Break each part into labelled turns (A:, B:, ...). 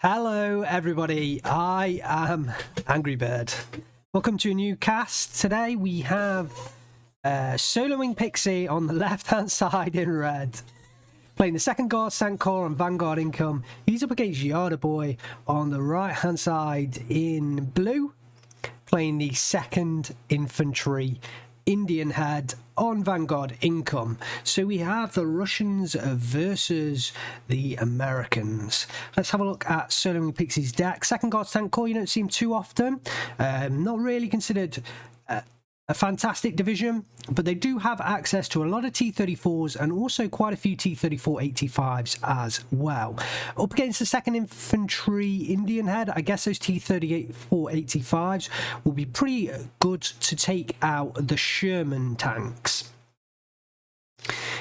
A: Hello everybody, I am Angry Bird. Welcome to a new cast. Today we have soloing Pixy on the left hand side in red, playing the second guard Sankor and Vanguard Income. He's up against JardaBoj on the right hand side in blue, playing the second infantry Indian head on Vanguard Income. So we have the Russians versus the Americans. Let's have a look at soloing Pixie's deck. Second guard Sankor, you don't see him too often. Not really considered a fantastic division, but they do have access to a lot of T-34s and also quite a few T-34-85s as well. Up against the second infantry Indian head, I guess those T-34-85s will be pretty good to take out the Sherman tanks.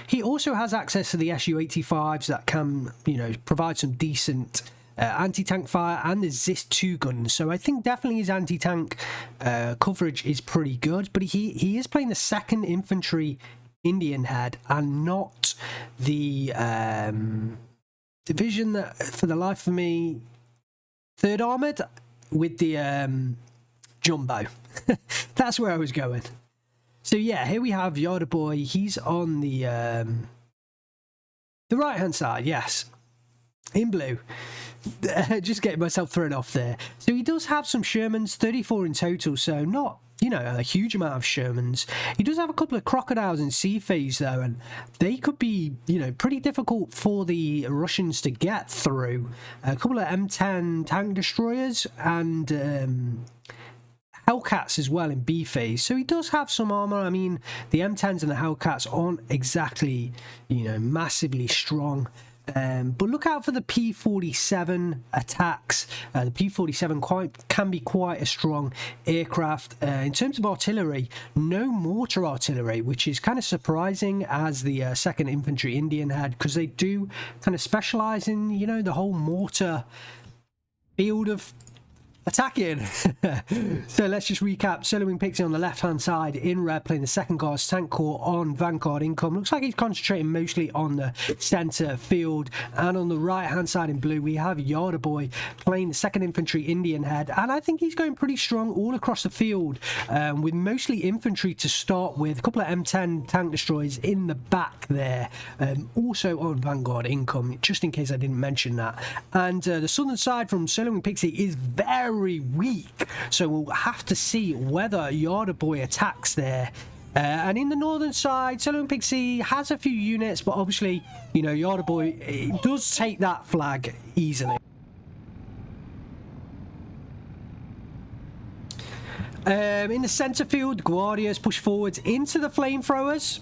A: He also has access to the Su-85s that can, provide some decent anti-tank fire, and the ZIS-2 gun, so I think definitely his anti-tank coverage is pretty good, but he is playing the second infantry Indian head and not the division that, for the life of me, third armored with the jumbo. That's where I was going. So yeah, here we have JardaBoj. He's on the right hand side, yes, in blue. Just getting myself thrown off there. So he does have some Shermans, 34 in total, so not, a huge amount of Shermans. He does have a couple of crocodiles in sea phase though, and they could be, pretty difficult for the Russians to get through. A couple of M10 tank destroyers and Hellcats as well in B phase, so he does have some armor. I mean, the M10s and the Hellcats aren't exactly, massively strong. But look out for the P-47 attacks. The P-47 can be quite a strong aircraft. In terms of artillery, no mortar artillery, which is kind of surprising as the 2nd Infantry Indian had, because they do kind of specialize in, the whole mortar field of attacking. So let's just recap. Soloing Pixie on the left hand side in red, playing the second guard Sankor on Vanguard Income. Looks like he's concentrating mostly on the center field, and on the right hand side in blue we have JardaBoj playing the second infantry Indian head, and I think he's going pretty strong all across the field, with mostly infantry to start with, a couple of M10 tank destroyers in the back there, also on Vanguard Income, just in case I didn't mention that. And the southern side from Soloing Pixie is very weak, so we'll have to see whether JardaBoj attacks there. And in the northern side, Soloing Pixie has a few units, but obviously, JardaBoj does take that flag easily. In the center field, Guardias push forwards into the flamethrowers.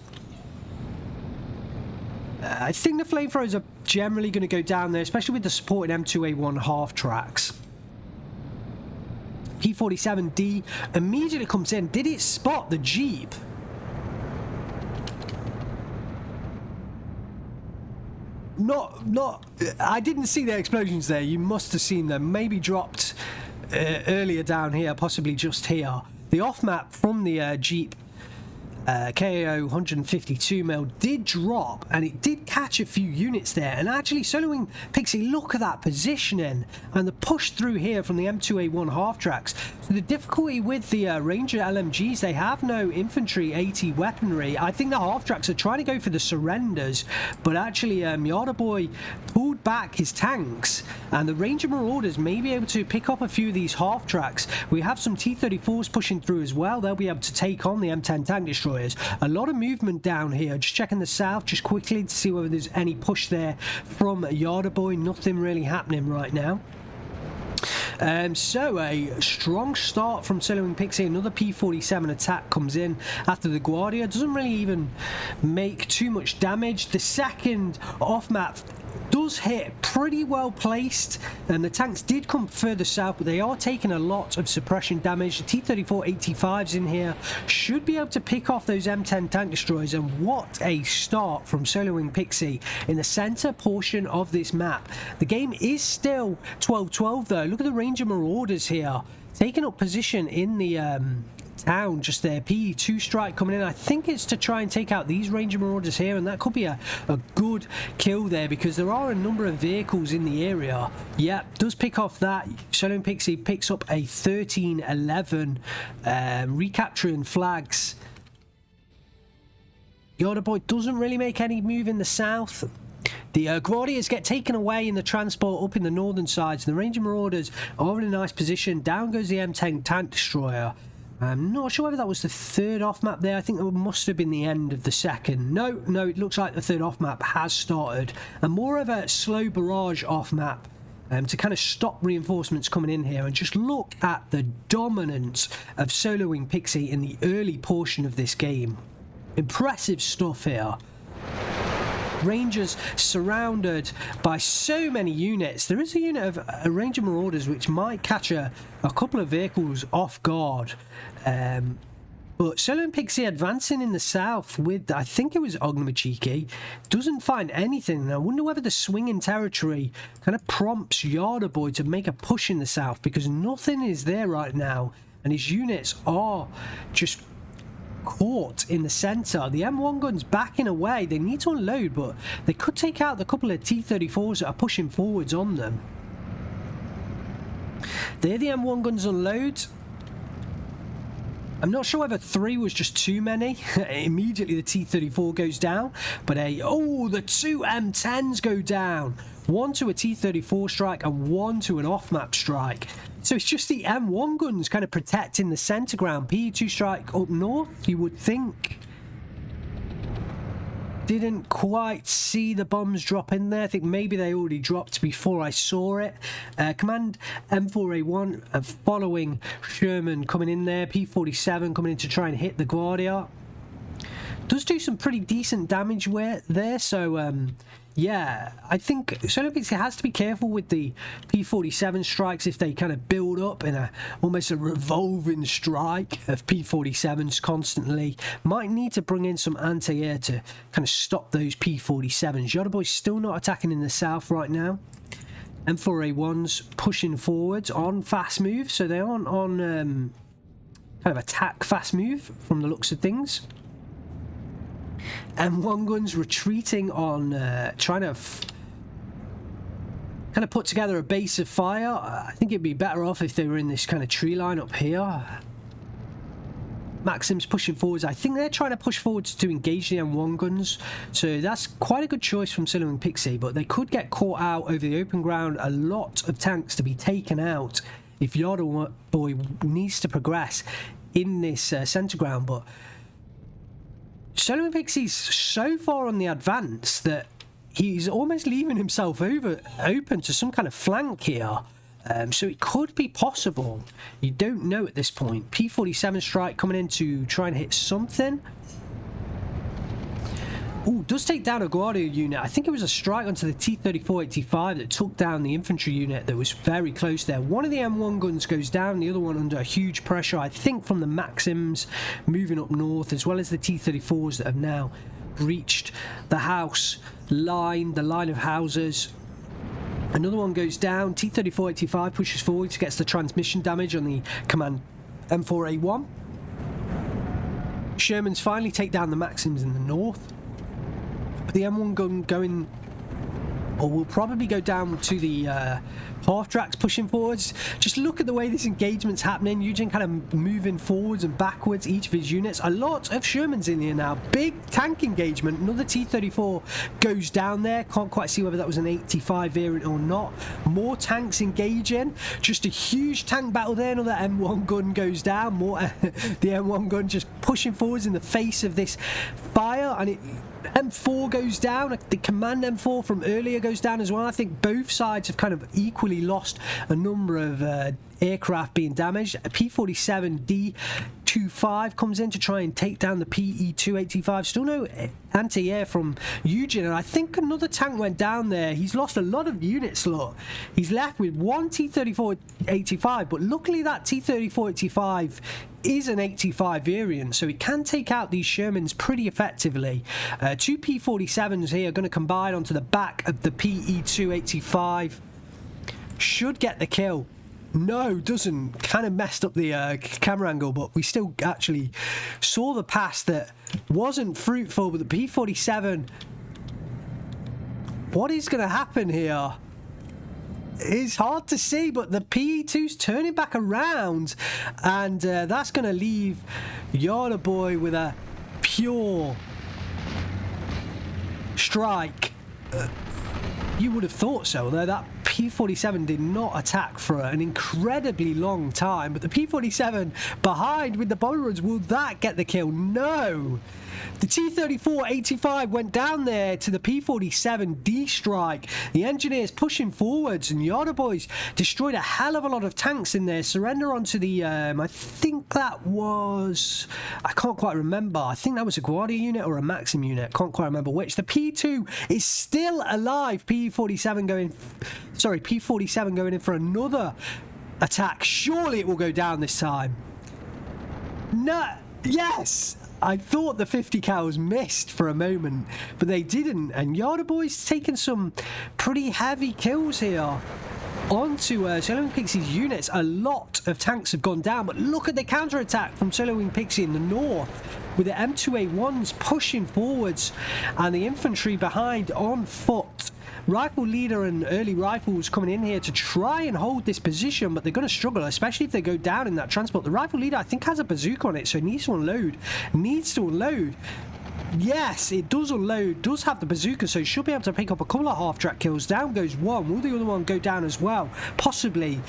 A: I think the flamethrowers are generally going to go down there, especially with the supporting M2A1 half tracks. P-47D immediately comes in. Did it spot the Jeep? I didn't see the explosions there. You must have seen them. Maybe dropped earlier down here, possibly just here. The off-map from the Jeep KO 152mm did drop, and it did catch a few units there, and actually Soloing Pixie, look at that positioning and the push through here from the M2A1 half tracks. So the difficulty with the Ranger LMGs, they have no infantry AT weaponry. I think the half tracks are trying to go for the surrenders, but actually JardaBoj pulled back his tanks, and the Ranger Marauders may be able to pick up a few of these half tracks. We have some T-34s pushing through as well. They'll be able to take on the M10 tank destroyers. A lot of movement down here. Just checking the south just quickly to see whether there's any push there from JardaBoj. Nothing really happening right now. So a strong start from Soloing Pixie. Another P-47 attack comes in after the Guardia. Doesn't really even make too much damage. The second off-map does hit pretty well placed, and the tanks did come further south, but they are taking a lot of suppression damage. The T-34-85s in here should be able to pick off those M10 tank destroyers, and what a start from Soloing Pixie in the center portion of this map. The game is still 12-12 though. Look at the Ranger Marauders here taking up position in the town just there. PE2 strike coming in. I think it's to try and take out these Ranger Marauders here, and that could be a good kill there because there are a number of vehicles in the area. Yep, does pick off that. Solo and Pixie picks up a 13-11, recapturing flags. JardaBoj doesn't really make any move in the south. The Guardians get taken away in the transport up in the northern sides. The Ranger Marauders are in a nice position. Down goes the M10 tank destroyer. I'm not sure whether that was the third off map there. I think it must have been the end of the second. No, it looks like the third off map has started. And more of a slow barrage off map to kind of stop reinforcements coming in here. And just look at the dominance of soloing Pixy in the early portion of this game. Impressive stuff here. Rangers surrounded by so many units. There is a unit of Ranger Marauders which might catch a couple of vehicles off guard. But Solo and Pixie advancing in the south with, I think it was Ognamachiki, doesn't find anything. And I wonder whether the swinging territory kind of prompts JardaBoj to make a push in the south because nothing is there right now. And his units are just caught in the center. The M1 guns backing away. They need to unload, but they could take out the couple of T-34s that are pushing forwards on them. There the M1 guns unload. I'm not sure whether 3 was just too many. Immediately the T-34 goes down, but the 2 M10s go down. One to a T-34 strike and one to an off-map strike. So it's just the M1 guns kind of protecting the center ground. PE2 strike up north, you would think. Didn't quite see the bombs drop in there. I think maybe they already dropped before I saw it. Command M4A1 following Sherman coming in there. P47 coming in to try and hit the Guardia. Does do some pretty decent damage there, so yeah, I think Solo Pixie has to be careful with the P47 strikes if they kind of build up in almost a revolving strike of P47s constantly. Might need to bring in some anti-air to kind of stop those P47s. JardaBoj's still not attacking in the south right now. M4A1's pushing forwards on fast move, so they aren't on kind of attack fast move from the looks of things. M1 guns retreating on trying to kind of put together a base of fire. I think it'd be better off if they were in this kind of tree line up here. Maxim's pushing forwards. I think they're trying to push forwards to engage the M1 guns, so that's quite a good choice from Solo and Pixie, but they could get caught out over the open ground. A lot of tanks to be taken out if JardaBoj needs to progress in this center ground, but Solo and Pixie's so far on the advance that he's almost leaving himself open to some kind of flank here. So it could be possible. You don't know at this point. P47 strike coming in to try and hit something. Oh, does take down a Guardia unit. I think it was a strike onto the T-34-85 that took down the infantry unit that was very close there. One of the M1 guns goes down, the other one under a huge pressure, I think from the Maxims moving up north, as well as the T-34s that have now breached the house line, the line of houses. Another one goes down. T-34-85 pushes forward, gets the transmission damage on the Command M4A1. Shermans finally take down the Maxims in the north. The M1 gun going, or will probably go down to the half tracks pushing forwards. Just look at the way this engagement's happening. Eugene kind of moving forwards and backwards, each of his units. A lot of Shermans in here now. Big tank engagement. Another T-34 goes down there. Can't quite see whether that was an 85 variant or not. More tanks engaging. Just a huge tank battle there. Another M1 gun goes down. More the M1 gun just pushing forwards in the face of this fire, and M4 goes down. The Command M4 from earlier goes down as well. I think both sides have kind of equally lost a number of aircraft being damaged. A P47D25 comes in to try and take down the PE285. Still no anti-air from Eugene, and I think another tank went down there. He's lost a lot of units, look. He's left with one T-34-85, but luckily that T-34-85 is an 85 variant, so it can take out these Shermans pretty effectively. Two P-47s here are going to combine onto the back of the PE2-85. Should get the kill. No, doesn't. Kind of messed up the camera angle, but we still actually saw the pass that wasn't fruitful. But the P47, what is going to happen here? It's hard to see, but the P2's turning back around, and that's going to leave JardaBoj with a pure strike. You would have thought so, though that P47 did not attack for an incredibly long time. But the P47 behind with the bomber runs, will that get the kill? No! The T-34-85 went down there to the P-47 D-strike. The engineers pushing forwards, and JardaBoj destroyed a hell of a lot of tanks in there. Surrender onto the, I think that was, I can't quite remember. I think that was a Guardia unit or a Maxim unit. Can't quite remember which. The P2 is still alive. P-47 going in for another attack. Surely it will go down this time. No, yes! I thought the 50 cows missed for a moment, but they didn't, and JardaBoj's taken some pretty heavy kills here onto Solo Wing Pixie's units. A lot of tanks have gone down, but look at the counter-attack from Solo Wing Pixie in the north, with the M2A1s pushing forwards and the infantry behind on foot. Rifle leader and early rifles coming in here to try and hold this position, but they're going to struggle, especially if they go down in that transport. The rifle leader, I think, has a bazooka on it, so it needs to unload. Yes, it does unload, does have the bazooka, so it should be able to pick up a couple of half-track kills. Down goes one. Will the other one go down as well? Possibly.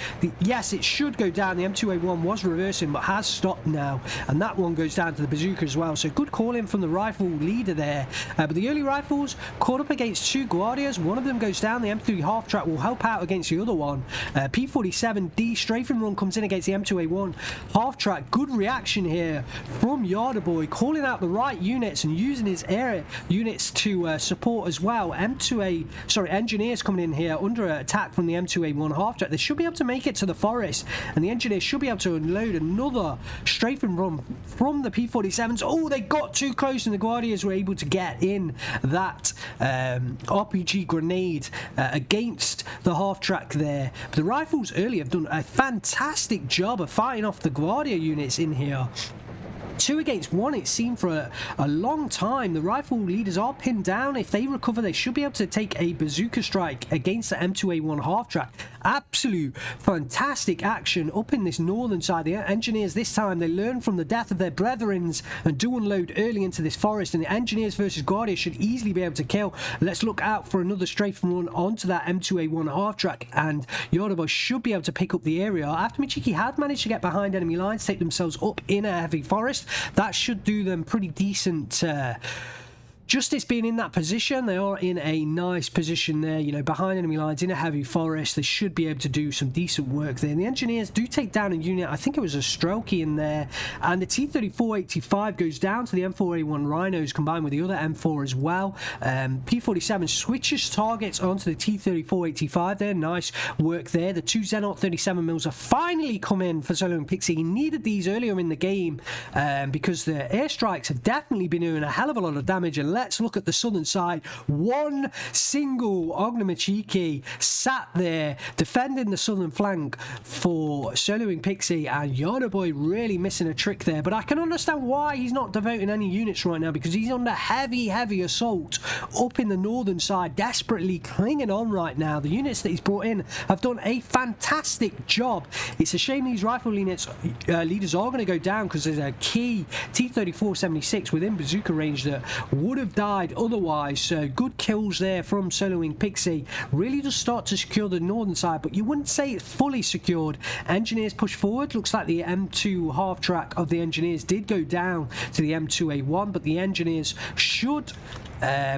A: Yes, it should go down. The M2A1 was reversing, but has stopped now, and that one goes down to the bazooka as well. So good call in from the rifle leader there. But the early rifles caught up against two Guardias. One of them goes down. The M3 half-track will help out against the other one. P47D strafing run comes in against the M2A1 half-track. Good reaction here from JardaBoj, calling out the right units and using his area units to support as well. Engineers coming in here under attack from the M2A1 half-track. They should be able to make it to the forest, and the engineers should be able to unload another strafing run from the P47s. Oh, they got too close, and the Guardias were able to get in that RPG grenade against the half-track there. But the rifles earlier have done a fantastic job of fighting off the Guardia units in here. 2 against 1, it seemed, for a long time. The rifle leaders are pinned down. If they recover, they should be able to take a bazooka strike against the M2A1 half-track. Absolute fantastic action up in this northern side. The engineers this time, they learn from the death of their brethrens and do unload early into this forest, and the engineers versus Guardia should easily be able to kill. Let's look out for another strafing run onto that M2A1 half-track, and JardaBoj should be able to pick up the area. After Michiki had managed to get behind enemy lines, take themselves up in a heavy forest, that should do them pretty decent justice being in that position. They are in a nice position there, you know, behind enemy lines in a heavy forest. They should be able to do some decent work there. And the engineers do take down a unit. I think it was a Strelky in there. And the T-34-85 goes down to the M4A1 Rhinos combined with the other M4 as well. P-47 switches targets onto the T-34-85 there. Nice work there. The 2 Zenot 37mm are finally come in for Solo and Pixie. He needed these earlier in the game because the airstrikes have definitely been doing a hell of a lot of damage. And let's look at the southern side. One single Ognamachiki sat there defending the southern flank for soloing Pixie, and JardaBoj really missing a trick there. But I can understand why he's not devoting any units right now, because he's under heavy assault up in the northern side, desperately clinging on right now. The units that he's brought in have done a fantastic job. It's a shame these rifle units leaders are going to go down, because there's a key T-34-76 within bazooka range that would have died otherwise. So good kills there from soloing Pixie. Really does start to secure the northern side, but you wouldn't say it's fully secured. Engineers push forward. Looks like the M2 half track of the engineers did go down to the M2A1, but the engineers should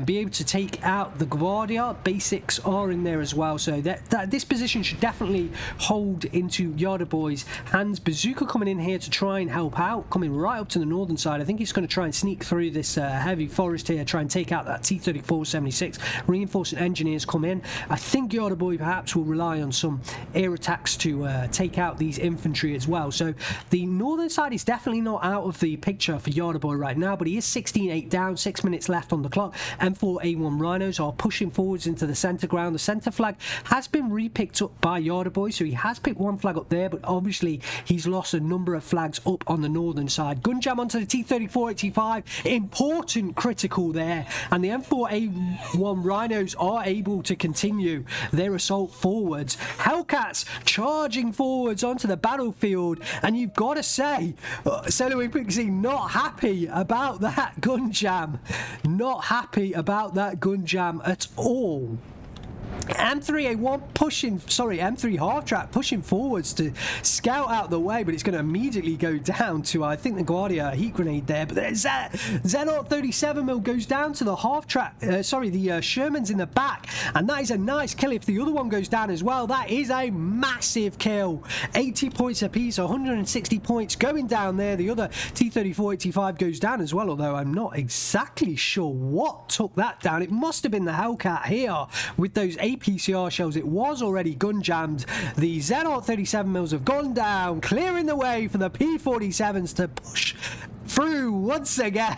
A: be able to take out the Guardia. Basics are in there as well, so that this position should definitely hold into JardaBoj's hands. Bazooka coming in here to try and help out, coming right up to the northern side. I think he's going to try and sneak through this heavy forest here, try and take out that T-34-76. Reinforcing engineers come in. I think JardaBoj perhaps will rely on some air attacks to take out these infantry as well. So the northern side is definitely not out of the picture for JardaBoj right now, but he is 16-8 down, 6 minutes left on the clock. mark. M4A1 Rhinos are pushing forwards into the centre ground. The centre flag has been repicked up by JardaBoj, so he has picked one flag up there, but obviously he's lost a number of flags up on the northern side. Gun jam onto the T-34-85, important critical there, and the M4A1 Rhinos are able to continue their assault forwards. Hellcats charging forwards onto the battlefield, and you've got to say, Soloing Pixy not happy about that gun jam. Not happy about that gun jam at all. M3A1 pushing, sorry, M3 half track pushing forwards to scout out the way, but it's going to immediately go down to, I think, the Guardia heat grenade there. But there's that Zenot 37mm goes down to the half track, the Sherman's in the back, and that is a nice kill. If the other one goes down as well, that is a massive kill. 80 points apiece, 160 points going down there. The other T-34-85 goes down as well, although I'm not exactly sure what took that down. It must have been the Hellcat here with those APCR shells. It was already gun jammed. The Zenot 37mm have gone down, clearing the way for the P47s to push through once again.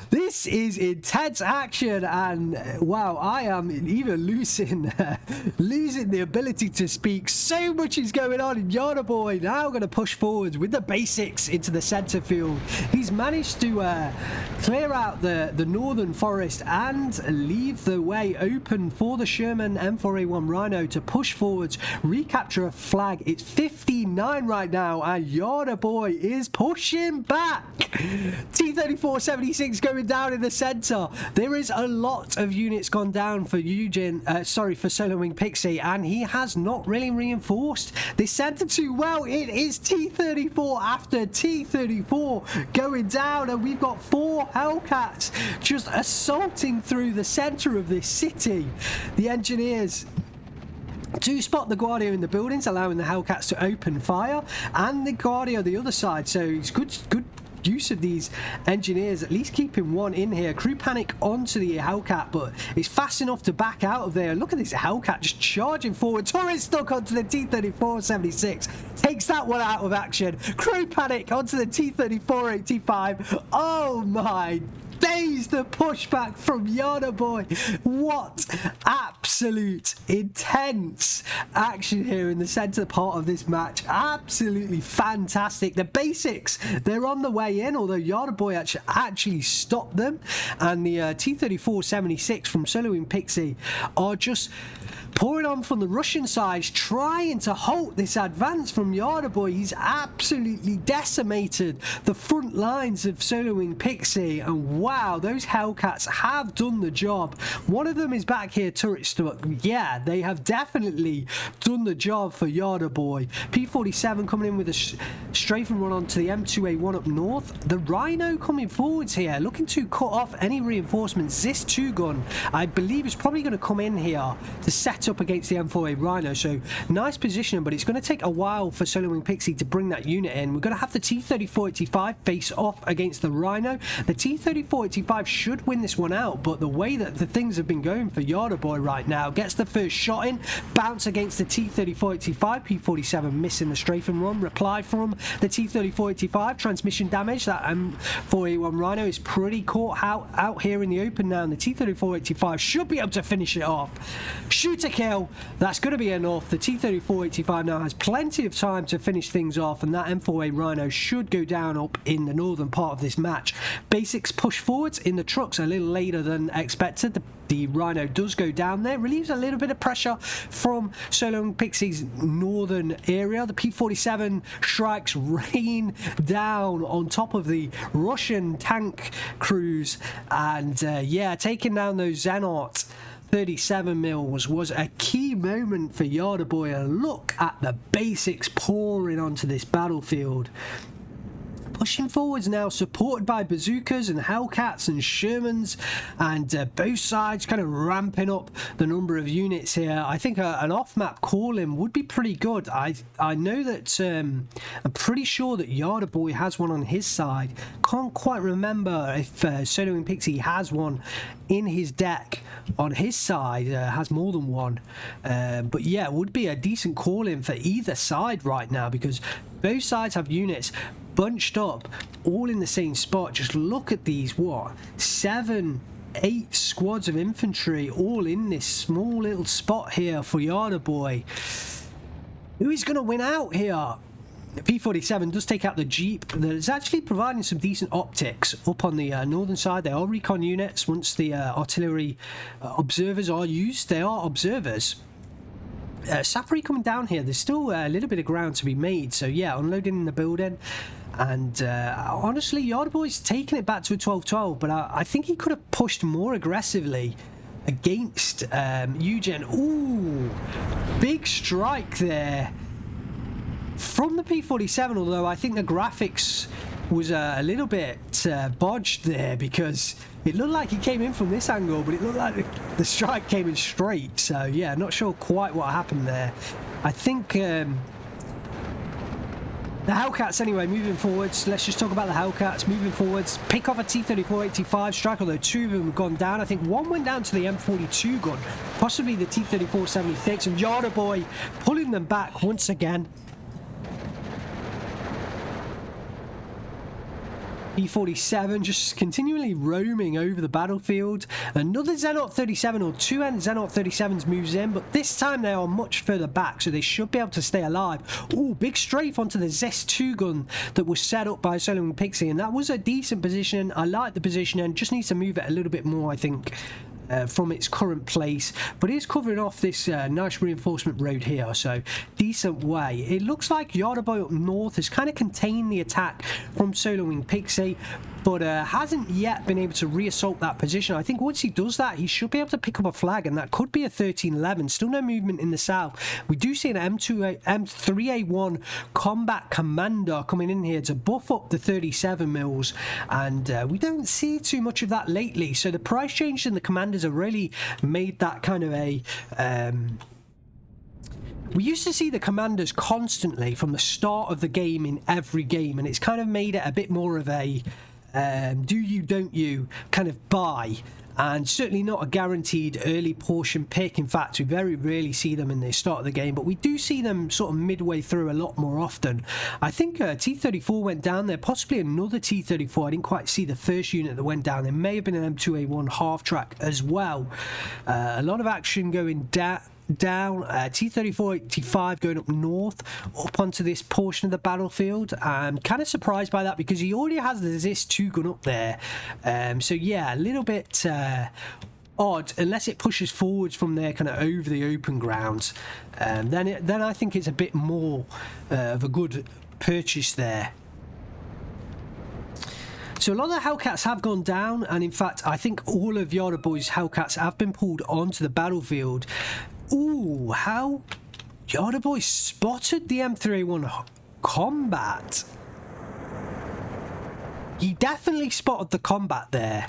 A: This is intense action, and wow, I am even losing the ability to speak. So much is going on in JardaBoj. Now going to push forwards with the basics into the center field. He's managed to clear out the northern forest and leave the way open for the Sherman M4A1 Rhino to push forwards, recapture a flag. It's 59 right now, and JardaBoj is pushing back. T-34-76 going down in the center. There is a lot of units gone down for Soloing Pixy, and he has not really reinforced this center too well. It is T-34 after T-34 going down, and we've got 4 Hellcats just assaulting through the center of this city. The engineers to spot the Guardia in the buildings, allowing the Hellcats to open fire, and the Guardia the other side. So it's good use of these engineers, at least keeping one in here. Crew panic onto the Hellcat, but it's fast enough to back out of there. Look at this Hellcat just charging forward. Torres stuck onto the T-34-76, takes that one out of action. Crew panic onto the T-34-85. Oh my days, the pushback from JardaBoj. What absolute intense action here in the center part of this match. Absolutely fantastic. The basics, they're on the way in, although JardaBoj actually stopped them, and the T-34-76 from Soloing Pixy are just pouring on from the Russian side, trying to halt this advance from JardaBoj. He's absolutely decimated the front lines of Soloing Pixy, and wow, those Hellcats have done the job. One of them is back here turret stuck. Yeah, they have definitely done the job for JardaBoj. P47 coming in with a strafing run onto the M2A1 up north. The Rhino coming forwards here, looking to cut off any reinforcements. This 2-gun, I believe, is probably going to come in here to set up against the M4A Rhino, so nice position, but it's going to take a while for Soloing Pixy to bring that unit in. We're going to have the T-34-85 face off against the Rhino. The T-34-85 should win this one out, but the way that the things have been going for JardaBoj right now, gets the first shot in, bounce against the T-34-85, P47 missing the strafing run, reply from the T-34-85, transmission damage. That M4A1 Rhino is pretty caught out here in the open now, and the T-34-85 should be able to finish it off. Shoot a kill, that's going to be enough. The T-34-85 now has plenty of time to finish things off, and that M4A Rhino should go down up in the northern part of this match. Basics push forwards in the trucks a little later than expected. The Rhino does go down there, relieves a little bit of pressure from Soloing Pixy's northern area. The P47 strikes rain down on top of the Russian tank crews, and yeah, taking down those Zenot 37mm was a key moment for JardaBoj. And look at the basics pouring onto this battlefield. Pushing forwards now, supported by bazookas and Hellcats and Shermans, and both sides kind of ramping up the number of units here. I think an off-map call-in would be pretty good. I know that I'm pretty sure that JardaBoj has one on his side. Can't quite remember if Soloing Pixy has one in his deck on his side, has more than one. But yeah, it would be a decent call-in for either side right now, because both sides have units. bunched up all in the same spot. Just look at these, what, 7, 8 squads of infantry all in this small little spot here for JardaBoj. Who is going to win out here? The P-47 does take out the Jeep. That is actually providing some decent optics up on the northern side. They are recon units. Once the artillery observers are used, they are observers. Sapri coming down here. There's still a little bit of ground to be made. So yeah, unloading in the building. And honestly, JardaBoj's taking it back to a 12-12. But I think he could have pushed more aggressively against Eugen. Ooh, big strike there from the P-47, although I think the graphics was a little bit bodged there, because it looked like he came in from this angle, but it looked like the strike came in straight. So yeah, not sure quite what happened there. I think the Hellcats, anyway, moving forwards. Let's just talk about the Hellcats moving forwards. Pick off a T-34-85 strike, although 2 of them have gone down. I think 1 went down to the M42 gun, possibly the T-34-76, and JardaBoj pulling them back once again. P-47 just continually roaming over the battlefield. Another Zenot 37 or 2 Zenot 37s moves in, but this time they are much further back, so they should be able to stay alive. Ooh, big strafe onto the ZES-2 gun that was set up by Solo Pixy, and that was a decent position. I like the position and just needs to move it a little bit more, I think, from its current place, but it is covering off this nice reinforcement road here, so decent way. It looks like JardaBoj up north has kind of contained the attack from Soloing Pixy, but hasn't yet been able to reassault that position. I think once he does that, he should be able to pick up a flag, and that could be a 13-11. Still no movement in the south. We do see an M3A1 combat commander coming in here to buff up the 37 mils, and we don't see too much of that lately. So the price change in the commanders have really made that kind of a we used to see the commanders constantly from the start of the game in every game, and it's kind of made it a bit more of a do you, don't you kind of buy, and certainly not a guaranteed early portion pick. In fact, we very rarely see them in the start of the game, but we do see them sort of midway through a lot more often. I think T-34 went down there, possibly another T-34. I didn't quite see the first unit that went down. There may have been an M2A1 half-track as well. A lot of action going down. T-34-85 going up north, up onto this portion of the battlefield. I'm kind of surprised by that, because he already has the ZIS-2 gun up there. So yeah, a little bit odd, unless it pushes forwards from there kind of over the open ground. Then I think it's a bit more of a good purchase there. So a lot of the Hellcats have gone down, and in fact I think all of JardaBoj's Hellcats have been pulled onto the battlefield. Ooh, how JardaBoj spotted the M3A1 combat. He definitely spotted the combat there.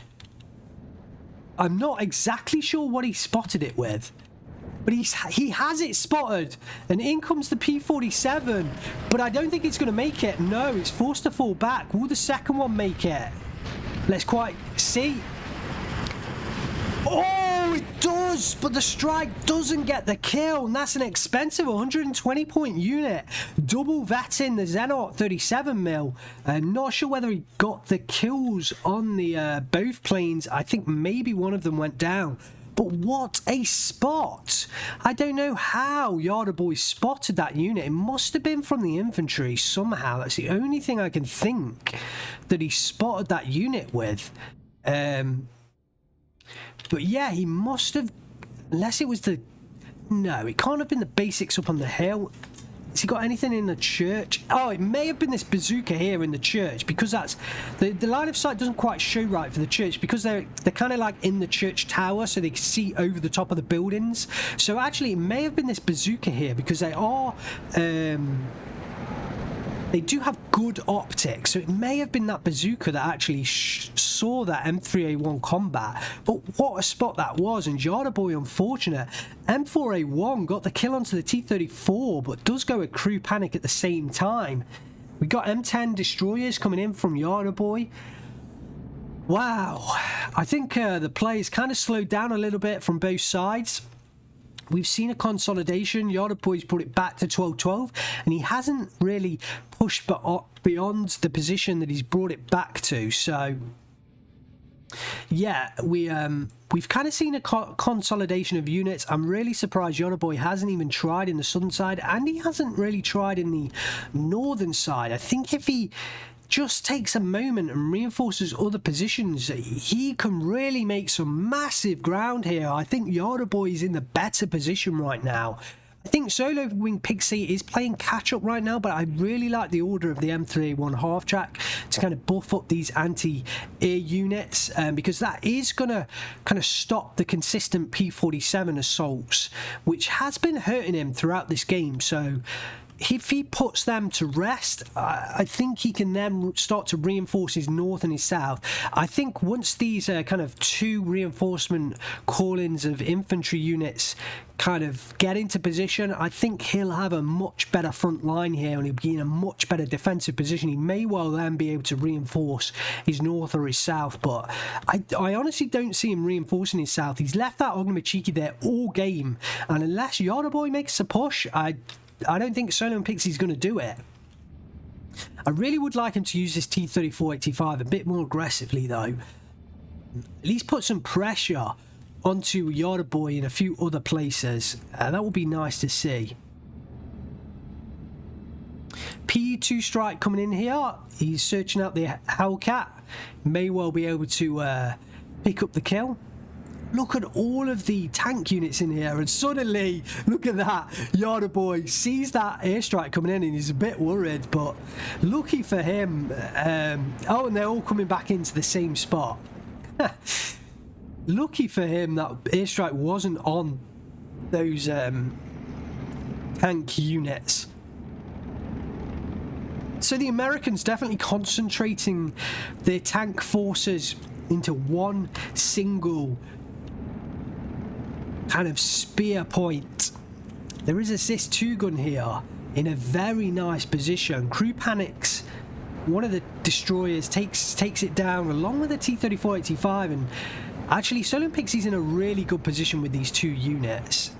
A: I'm not exactly sure what he spotted it with, but he has it spotted, and in comes the P-47, but I don't think it's going to make it. No, it's forced to fall back. Will the second one make it? Let's quite see. Oh, it does, but the strike doesn't get the kill, and that's an expensive 120-point unit. Double vetting the Zenot 37 mil. Not sure whether he got the kills on the both planes. I think maybe one of them went down. But what a spot! I don't know how JardaBoj spotted that unit. It must have been from the infantry somehow. That's the only thing I can think that he spotted that unit with. But yeah, he must have, unless it was the, no, it can't have been the basics up on the hill. Has he got anything in the church? Oh, it may have been this bazooka here in the church, because that's, the line of sight doesn't quite show right for the church, because they're kind of like in the church tower, so they can see over the top of the buildings. So actually, it may have been this bazooka here, because they are, they do have good optics, so it may have been that bazooka that actually saw that M3A1 combat. But what a spot that was, and JardaBoj, unfortunate. M4A1 got the kill onto the T-34, but does go a crew panic at the same time. We got M10 destroyers coming in from JardaBoj. Wow, I think the play is kind of slowed down a little bit from both sides. we've seen a consolidation. JardaBoj's brought it back to 12-12, and he hasn't really pushed beyond the position that he's brought it back to. So yeah, we've kind of seen a consolidation of units. I'm really surprised JardaBoj hasn't even tried in the southern side, and he hasn't really tried in the northern side. I think if he just takes a moment and reinforces other positions, he can really make some massive ground here. I think JardaBoj is in the better position right now. I think Solo Wing Pixy is playing catch up right now, but I really like the order of the M3A1 half track to kind of buff up these anti-air units, because that is going to kind of stop the consistent P47 assaults, which has been hurting him throughout this game. So if he puts them to rest, I think he can then start to reinforce his north and his south. I think once these kind of two reinforcement call-ins of infantry units kind of get into position, I think he'll have a much better front line here, and he'll be in a much better defensive position. He may well then be able to reinforce his north or his south, but I honestly don't see him reinforcing his south. He's left that Ognamachiki there all game, and unless JardaBoj makes a push, I don't think Solo and Pixie's going to do it. I really would like him to use this T-34-85 a bit more aggressively, though. At least put some pressure onto JardaBoj in a few other places. That would be nice to see. P2 strike coming in here. He's searching out the Hellcat. May well be able to pick up the kill. Look at all of the tank units in here, and suddenly, look at that, JardaBoj sees that airstrike coming in and he's a bit worried, but lucky for him, oh, and they're all coming back into the same spot. Lucky for him that airstrike wasn't on those tank units. So the Americans definitely concentrating their tank forces into one single kind of spear point. There is a Cis-2 gun here in a very nice position. Crew panics. One of the destroyers takes it down along with the T-34-85, and actually Solo and Pixie's in a really good position with these two units.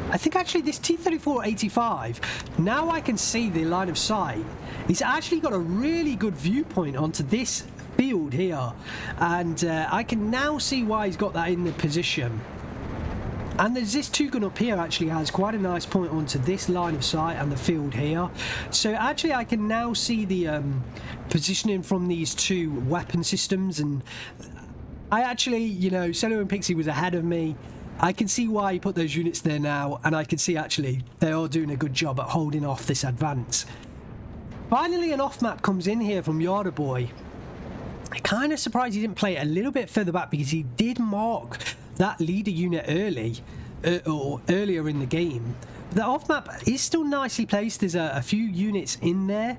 A: I think actually this T-34-85, now I can see the line of sight. It's actually got a really good viewpoint onto this field here, and I can now see why he's got that in the position. And there's this two gun up here actually has quite a nice point onto this line of sight and the field here. So actually I can now see the positioning from these two weapon systems, and I actually, you know, Solo and Pixie was ahead of me. I can see why he put those units there now, and I can see actually they are doing a good job at holding off this advance. Finally an off map comes in here from JardaBoj. I'm kind of surprised he didn't play it a little bit further back, because he did mark that leader unit earlier in the game. The off map is still nicely placed. There's a few units in there.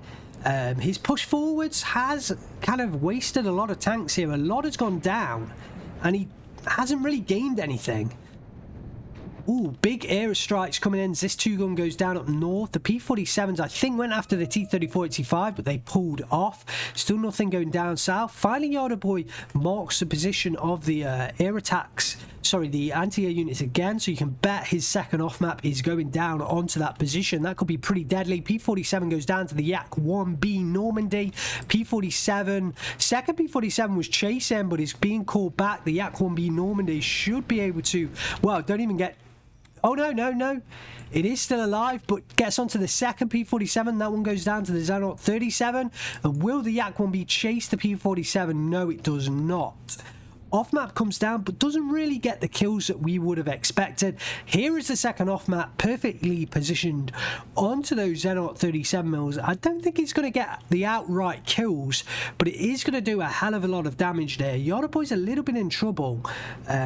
A: His push forwards has kind of wasted a lot of tanks here. A lot has gone down, and he hasn't really gained anything. Ooh, big air strikes coming in. This two gun goes down up north. The P47s, I think, went after the T-34-85, but they pulled off. Still nothing going down south. Finally, JardaBoj marks the position of the air attacks. Sorry, the anti-air units again, so you can bet his second off-map is going down onto that position. That could be pretty deadly. P47 goes down to the Yak-1B Normandy. P47, second P47 was chasing, but it's being called back. The Yak-1B Normandy should be able to, well, don't even get, oh no, it is still alive, but gets onto the second P47. That one goes down to the Xehanort 37. And will the Yak-1B chase the P47? No, it does not. Off map comes down, but doesn't really get the kills that we would have expected. Here is the second off map, perfectly positioned onto those Xehanort 37 mils. I don't think it's going to get the outright kills, but it is going to do a hell of a lot of damage there. JardaBoj's a little bit in trouble.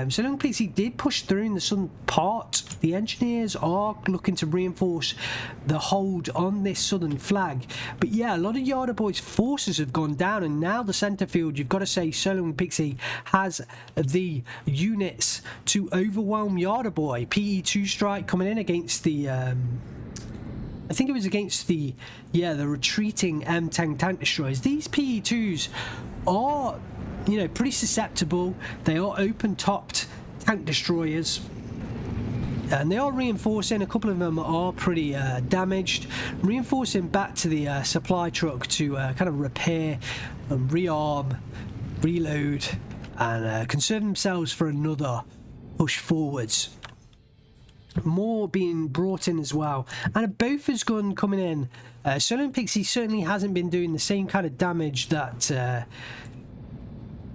A: So long Pixie did push through in the southern part. The engineers are looking to reinforce the hold on this southern flag. But yeah, a lot of JardaBoj's forces have gone down, and now the centre field, you've got to say Solo and Pixie has the units to overwhelm JardaBoj. PE2 strike coming in against the I think it was against the retreating M10 tank destroyers. These PE2s are, you know, pretty susceptible. They are open topped tank destroyers. and they are reinforcing. A couple of them are pretty damaged, reinforcing back to the supply truck to kind of repair and rearm, reload, and conserve themselves for another push forwards. More being brought in as well, and a Bofors gun coming in. Solo and Pixy certainly hasn't been doing the same kind of damage that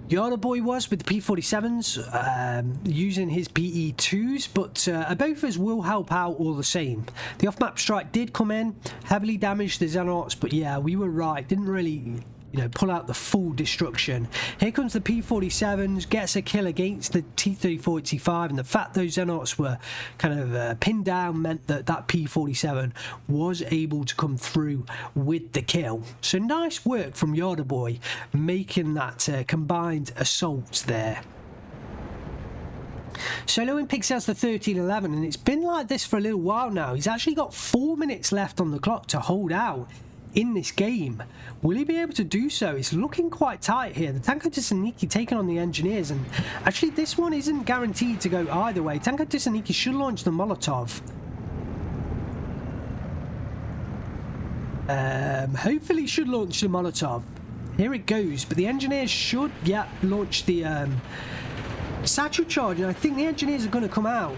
A: JardaBoj was with the P47s, using his PE2s, but a Bofors will help out all the same. The off-map strike did come in, heavily damaged the Xenarts, but yeah, we were right, didn't really, you know, pull out the full destruction. Here comes the P47s, gets a kill against the T-34-85, and the fact those Xenarts were kind of pinned down meant that that P47 was able to come through with the kill. So nice work from JardaBoj, making that combined assault there. Solo and Pixy has the 13-11, and it's been like this for a little while now. He's actually got 4 minutes left on the clock to hold out in this game. Will he be able to do so? It's looking quite tight here. The Tanko Thessaloniki taking on the engineers, and actually this one isn't guaranteed to go either way. Tanko Thessaloniki should launch the Molotov. Hopefully should launch the Molotov. Here it goes, but the engineers should, yeah, launch the satchel charge, and I think the engineers are going to come out.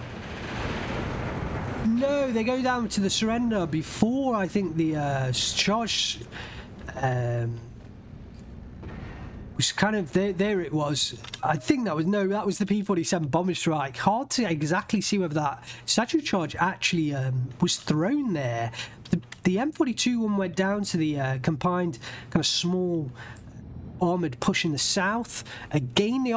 A: No, they go down to the surrender before, I think, the charge was kind of there it was. I think that was, no, that was the P47 bomber strike. Hard to exactly see whether that satchel charge actually was thrown there. The M42 one went down to the combined kind of small armoured push in the south. Again, the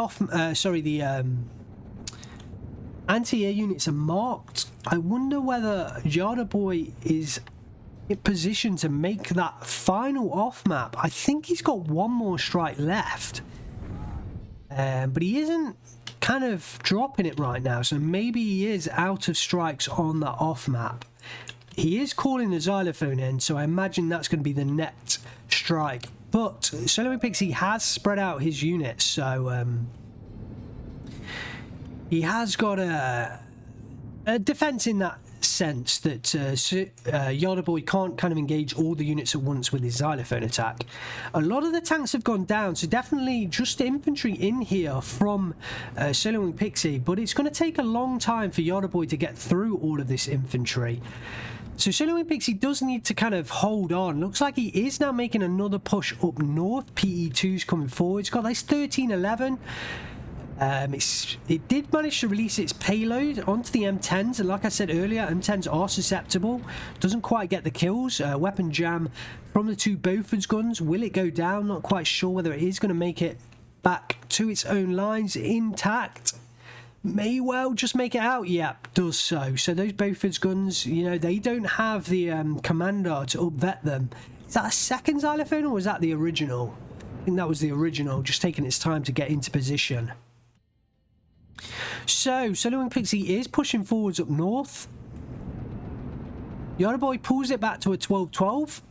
A: anti-air units are marked. I wonder whether JardaBoj is in position to make that final off map. I think he's got one more strike left, but he isn't kind of dropping it right now, so maybe he is out of strikes on that off map. He is calling the xylophone in, so I imagine that's going to be the net strike, but Solo and Pixy has spread out his units, so he has got a defense in that sense that JardaBoj can't kind of engage all the units at once with his xylophone attack. A lot of the tanks have gone down, so definitely just infantry in here from Solo and Pixy, but it's going to take a long time for JardaBoj to get through all of this infantry. So Solo and Pixy does need to kind of hold on. Looks like he is now making another push up north. PE2's coming forward. It's got this 13-11. It did manage to release its payload onto the M10s, and like I said earlier, M10s are susceptible. Doesn't quite get the kills. Weapon jam from the two Bofors guns. Will it go down? Not quite sure whether it is going to make it back to its own lines intact. May well just make it out. Yep, does so. So those Bofors guns, you know, they don't have the commander to upvet them. Is that a second xylophone, or was that the original? I think that was the original, just taking its time to get into position. So Solo and Pixy is pushing forwards up north. JardaBoj pulls it back to a 12-12.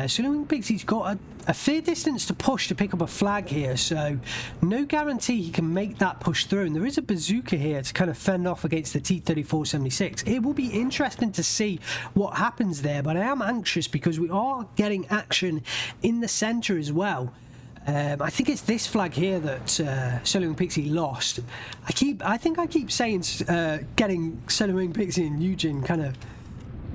A: Solo and Pixy's got a fair distance to push to pick up a flag here, so no guarantee he can make that push through. And there is a bazooka here to kind of fend off against the T-34-76. It will be interesting to see what happens there, but I am anxious because we are getting action in the centre as well. I think it's this flag here that Solo and Pixy lost. I think I keep saying getting Solo and Pixy and Eugene kind of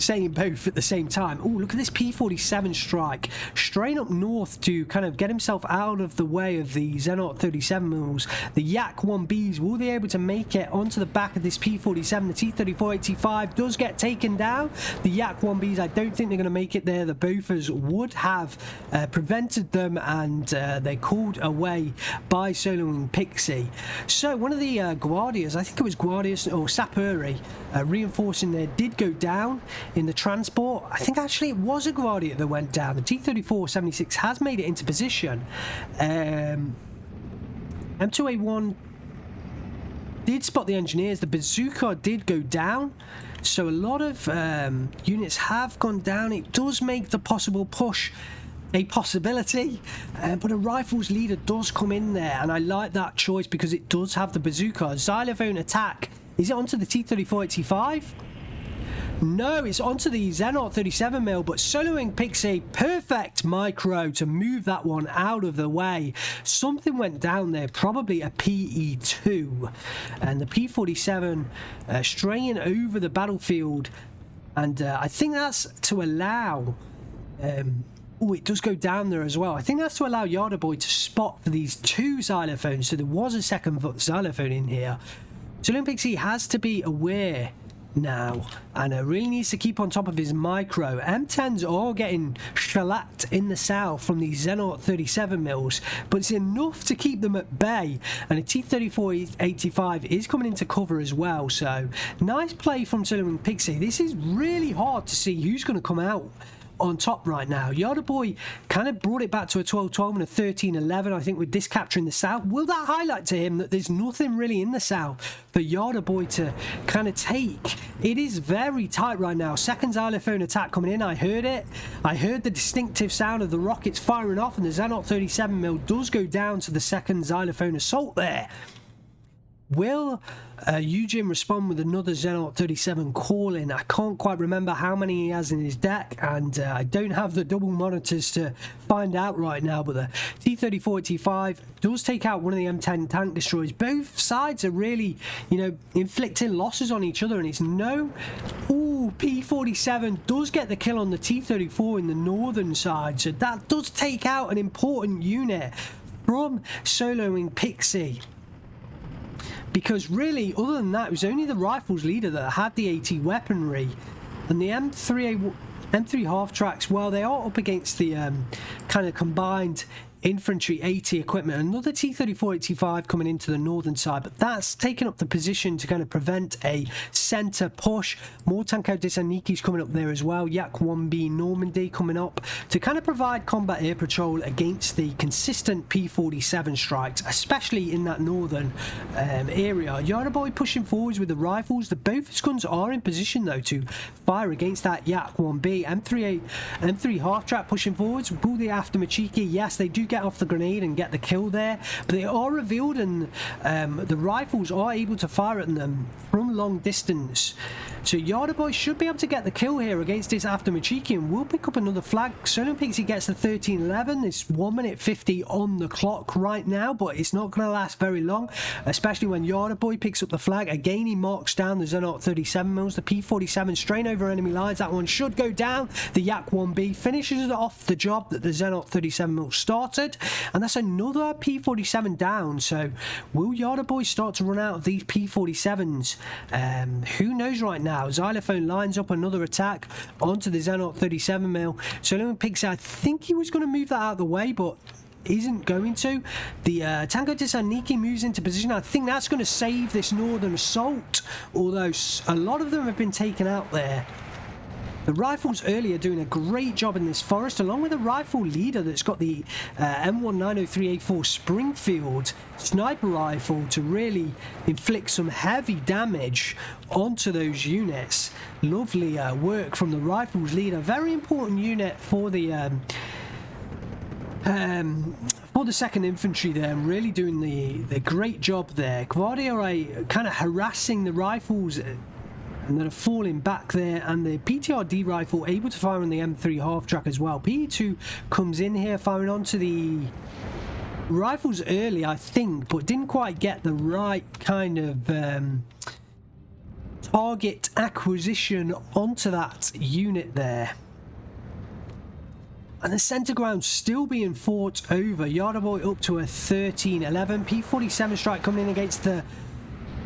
A: saying both at the same time. Oh, look at this P47 strike. Straight up north to kind of get himself out of the way of the Xenart 37 mils. The Yak 1Bs will be able to make it onto the back of this P47. The T-34-85 does get taken down. The Yak 1Bs, I don't think they're going to make it there. The Bofors would have prevented them, and they're called away by Solo and Pixy. So one of the Guardias, I think it was Guardias or Sapuri, reinforcing there, did go down in the transport. I think actually it was a Guardia that went down. The T-34-76 has made it into position. M2A1 did spot the engineers. The bazooka did go down, so a lot of units have gone down. It does make the possible push a possibility, but a rifles leader does come in there, and I like that choice because it does have the bazooka. Xylophone attack Is it onto the T-3485? No, it's onto the Xenaut 37mm, but soloing Pixy, perfect micro to move that one out of the way. Something went down there, probably a PE2, and the P-47 straying over the battlefield, and I think that's to allow... oh, it does go down there as well. I think that's to allow JardaBoj to spot for these two xylophones, so there was a second xylophone in here. Soloing Pixy has to be aware now, and really needs to keep on top of his micro. M10s are getting shellacked in the south from these Xenaut 37mm, but it's enough to keep them at bay, and a T-3485 is coming into cover as well. So nice play from Soloing Pixy. This is really hard to see who's going to come out on top right now. JardaBoj kind of brought it back to a 12-12 and a 13-11, I think, with this capture in the south. Will that highlight to him that there's nothing really in the south for JardaBoj to kind of take? It is very tight right now. Second xylophone attack coming in. I heard it. I heard the distinctive sound of the rockets firing off, and the Xenaut 37mm does go down to the second xylophone assault there. Will Eugene respond with another Xenaut 37 call-in? I can't quite remember how many he has in his deck, and I don't have the double monitors to find out right now, but the T-3485 does take out one of the M10 tank destroyers. Both sides are really, you know, inflicting losses on each other, and it's no... Ooh, P-47 does get the kill on the T-34 in the northern side, so that does take out an important unit from soloing Pixy. Because really, other than that, it was only the rifles leader that had the AT weaponry, and the M3 half tracks, while they are up against the kind of combined infantry AT equipment, another T-3485 coming into the northern side, but that's taken up the position to kind of prevent a center push. More Tanko Disaniki's coming up there as well. Yak 1B Normandy coming up to kind of provide combat air patrol against the consistent P-47 strikes, especially in that northern area. JardaBoj pushing forwards with the rifles. The both guns are in position though to fire against that Yak 1B. M3 half track pushing forwards. Pull the after Machiki. Yes, they do get off the grenade and get the kill there, but they are revealed, and the rifles are able to fire at them from long distance. So JardaBoj should be able to get the kill here against this after Machiki, and will pick up another flag. Soloing Pixy gets the 13-11. It's 1 minute 50 on the clock right now, but it's not going to last very long, especially when JardaBoj picks up the flag. Again, he marks down the Xenaut 37mm, the P-47 strain over enemy lines. That one should go down. The Yak 1B finishes off the job that the Xenaut 37mm started, and that's another P-47 down. So will JardaBoj start to run out of these P-47s? Who knows right now. Xylophone lines up another attack onto the Xenaut 37mm. Soloing Pixy, I think he was going to move that out of the way, but isn't going to. The Tanko Dissaniki moves into position. I think that's going to save this northern assault, although a lot of them have been taken out there. The rifles earlier doing a great job in this forest, along with the rifle leader that's got the M1903A4 Springfield sniper rifle to really inflict some heavy damage onto those units. Lovely work from the rifles leader. Very important unit for the second infantry there, and really doing the great job there. Guardia are kind of harassing the rifles and that are falling back there, and the PTRD rifle able to fire on the M3 half track as well. PE2 comes in here firing onto the rifles early, I think, but didn't quite get the right kind of target acquisition onto that unit there. And the centre ground still being fought over. JardaBoj up to a 13-11. P-47 strike coming in against the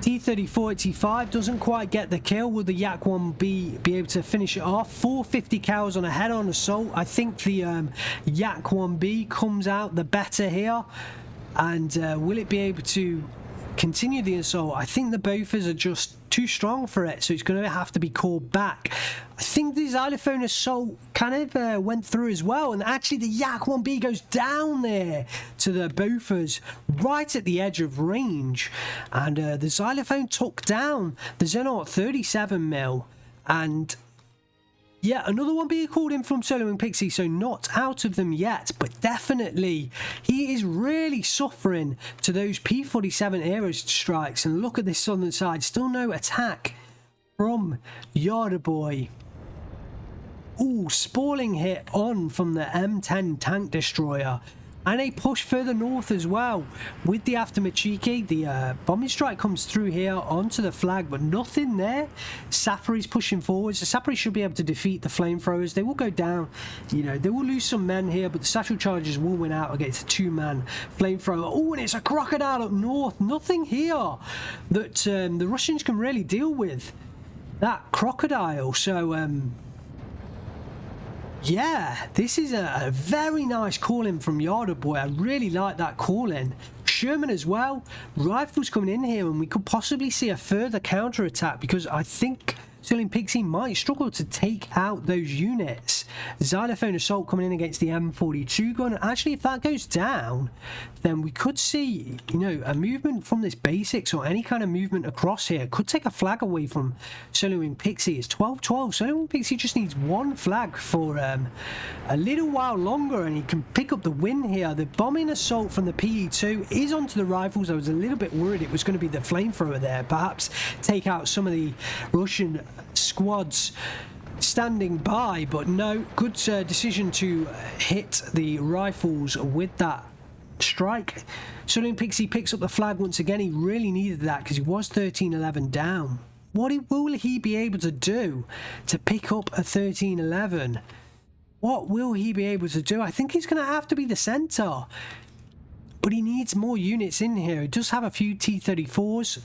A: T-3485, doesn't quite get the kill. Will the Yak 1B be able to finish it off? 450 cows on a head-on assault. I think the Yak 1B comes out the better here. And will it be able to continue the assault? I think the Bofors are just too strong for it, so it's going to have to be called back. I think the xylophone assault kind of went through as well, and actually the Yak 1B goes down there to the Bofors right at the edge of range, and the xylophone took down the Xenaut 37mm, and Yeah, another one being called in from Soloing Pixy, so not out of them yet, but definitely he is really suffering to those P47 aero strikes. And look at this southern side, still no attack from JardaBoj. Ooh, spalling hit on from the M10 tank destroyer. And a push further north as well with the Aftermachiki. The bombing strike comes through here onto the flag, but nothing there. Safari's pushing forwards. The Safari should be able to defeat the flamethrowers. They will go down. You know, they will lose some men here, but the Satchel Chargers will win out against a two-man flamethrower. Oh, and it's a crocodile up north. Nothing here that the Russians can really deal with. That crocodile. So, yeah, this is a very nice call-in from JardaBoj. I really like that call-in. Sherman as well. Rifles coming in here, and we could possibly see a further counter-attack because I think Soloing Pixy might struggle to take out those units. Xylophone Assault coming in against the M42 gun. Actually, if that goes down, then we could see, you know, a movement from this basics or any kind of movement across here. Could take a flag away from Soloing Pixy. It's 12-12. Soloing Pixy just needs one flag for a little while longer, and he can pick up the win here. The bombing assault from the PE2 is onto the rifles. I was a little bit worried it was going to be the flamethrower there. Perhaps take out some of the Russian squads standing by, but no, good decision to hit the rifles with that strike. Soloing Pixy picks up the flag once again. He really needed that because he was 13-11 down. What will he be able to do to pick up a 13-11? What will he be able to do? I think he's going to have to be the center, but he needs more units in here. He does have a few T-34s.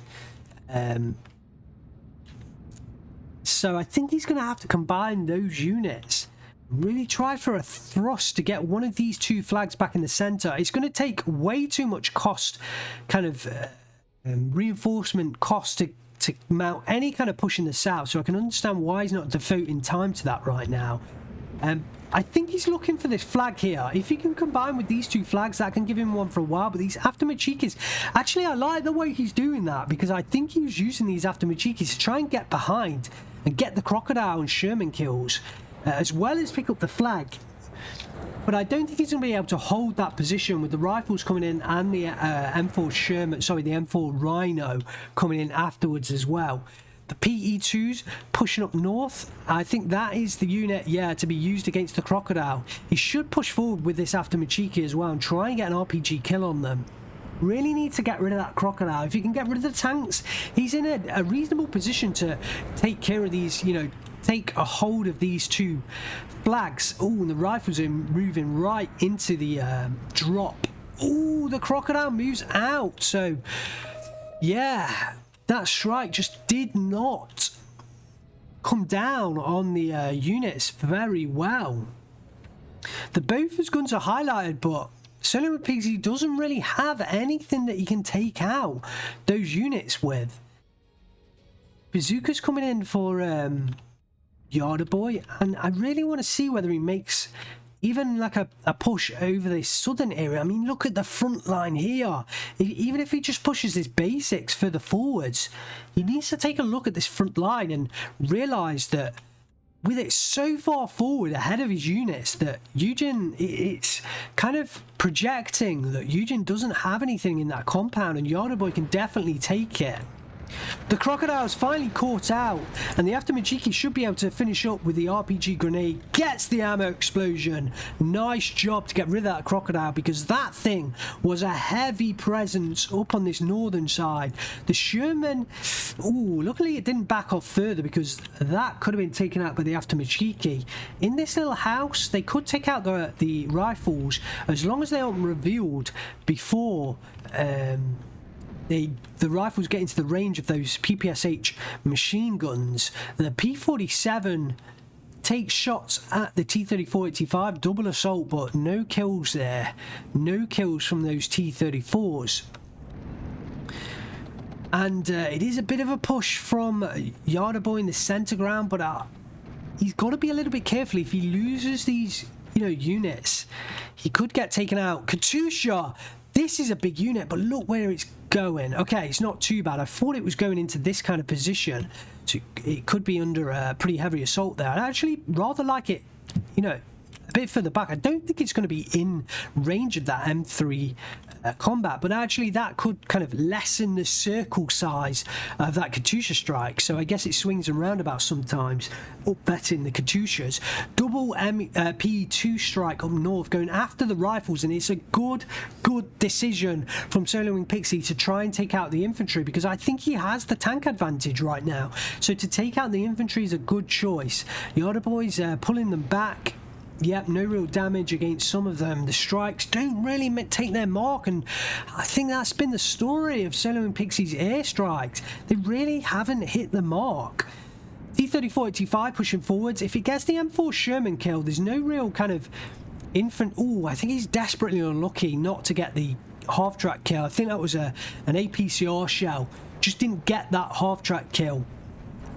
A: So I think he's going to have to combine those units. Really try for a thrust to get one of these two flags back in the center. It's going to take way too much cost, kind of reinforcement cost to mount any kind of push in the south. So I can understand why he's not devoting time to that right now. I think he's looking for this flag here. If he can combine with these two flags, that can give him one for a while. But these Aftermachikis, actually, I like the way he's doing that because I think he was using these Aftermachikis to try and get behind and get the crocodile and Sherman kills, as well as pick up the flag. But I don't think he's going to be able to hold that position with the rifles coming in and the M4 Sherman, sorry, the M4 Rhino coming in afterwards as well. The PE2s pushing up north. I think that is the unit, yeah, to be used against the crocodile. He should push forward with this Aftermachiki as well and try and get an RPG kill on them. Really need to get rid of that crocodile. If you can get rid of the tanks, he's in a reasonable position to take care of these, you know, take a hold of these two flags. Oh, and the rifles are moving right into the drop. Oh, the crocodile moves out. So, yeah, that strike just did not come down on the units very well. The both his guns are highlighted, but Soloing Pixy doesn't really have anything that he can take out those units with. Bazooka's coming in for JardaBoj, and I really want to see whether he makes even like a push over this southern area. I mean, look at the front line here. Even if he just pushes his basics further forwards, he needs to take a look at this front line and realise that with it so far forward ahead of his units that Eugen, it's kind of projecting that Eugen doesn't have anything in that compound, and JardaBoj can definitely take it. The crocodile's finally caught out, and the Aftermachiki should be able to finish up with the RPG grenade. Gets the ammo explosion. Nice job to get rid of that crocodile, because that thing was a heavy presence up on this northern side. The Sherman, ooh, luckily it didn't back off further, because that could have been taken out by the Aftermachiki. In this little house, they could take out the rifles as long as they aren't revealed before the rifles get into the range of those PPSH machine guns. The P47 takes shots at the T-34-85 double assault, but no kills there. No kills from those T-34s. And it is a bit of a push from JardaBoj in the centre ground, but he's got to be a little bit careful. If he loses these, you know, units, he could get taken out. Katusha, this is a big unit, but look where it's going. Okay, it's not too bad. I thought it was going into this kind of position, so it could be under a pretty heavy assault there. I actually rather like it, you know, a bit further back. I don't think it's going to be in range of that M3 combat, but actually that could kind of lessen the circle size of that Katyusha strike. So I guess it swings and roundabouts sometimes, upbetting the Katyushas. Double P2 strike up north going after the rifles, and it's a good decision from Soloing Pixy to try and take out the infantry, because I think he has the tank advantage right now. So to take out the infantry is a good choice. JardaBoj's pulling them back. Yep, no real damage against some of them. The strikes don't really take their mark, and I think that's been the story of Soloing Pixy's airstrikes. They really haven't hit the mark. T-34-85 pushing forwards. If it gets the M4 Sherman kill, there's no real kind of infant... Oh, I think he's desperately unlucky not to get the half-track kill. I think that was an APCR shell. Just didn't get that half-track kill.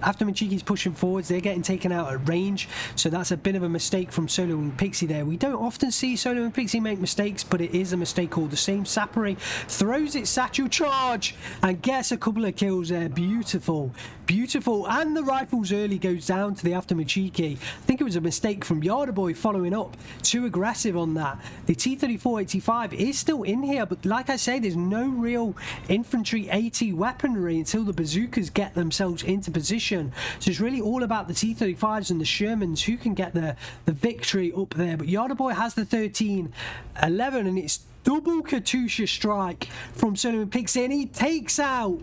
A: After Machiki's pushing forwards, they're getting taken out at range, so that's a bit of a mistake from Soloing Pixy there. We don't often see Soloing Pixy make mistakes, but it is a mistake all the same. Sapere throws its satchel charge and gets a couple of kills there. Beautiful, beautiful. And the rifles early goes down to the after Machiki. I think it was a mistake from JardaBoj following up. Too aggressive on that. The T-34-85 is still in here, but like I say, there's no real infantry AT weaponry until the bazookas get themselves into position. So it's really all about the T-35s and the Shermans who can get the victory up there. But JardaBoj has the 13-11, and it's double Katyusha strike from Soloing Pixy, and he takes out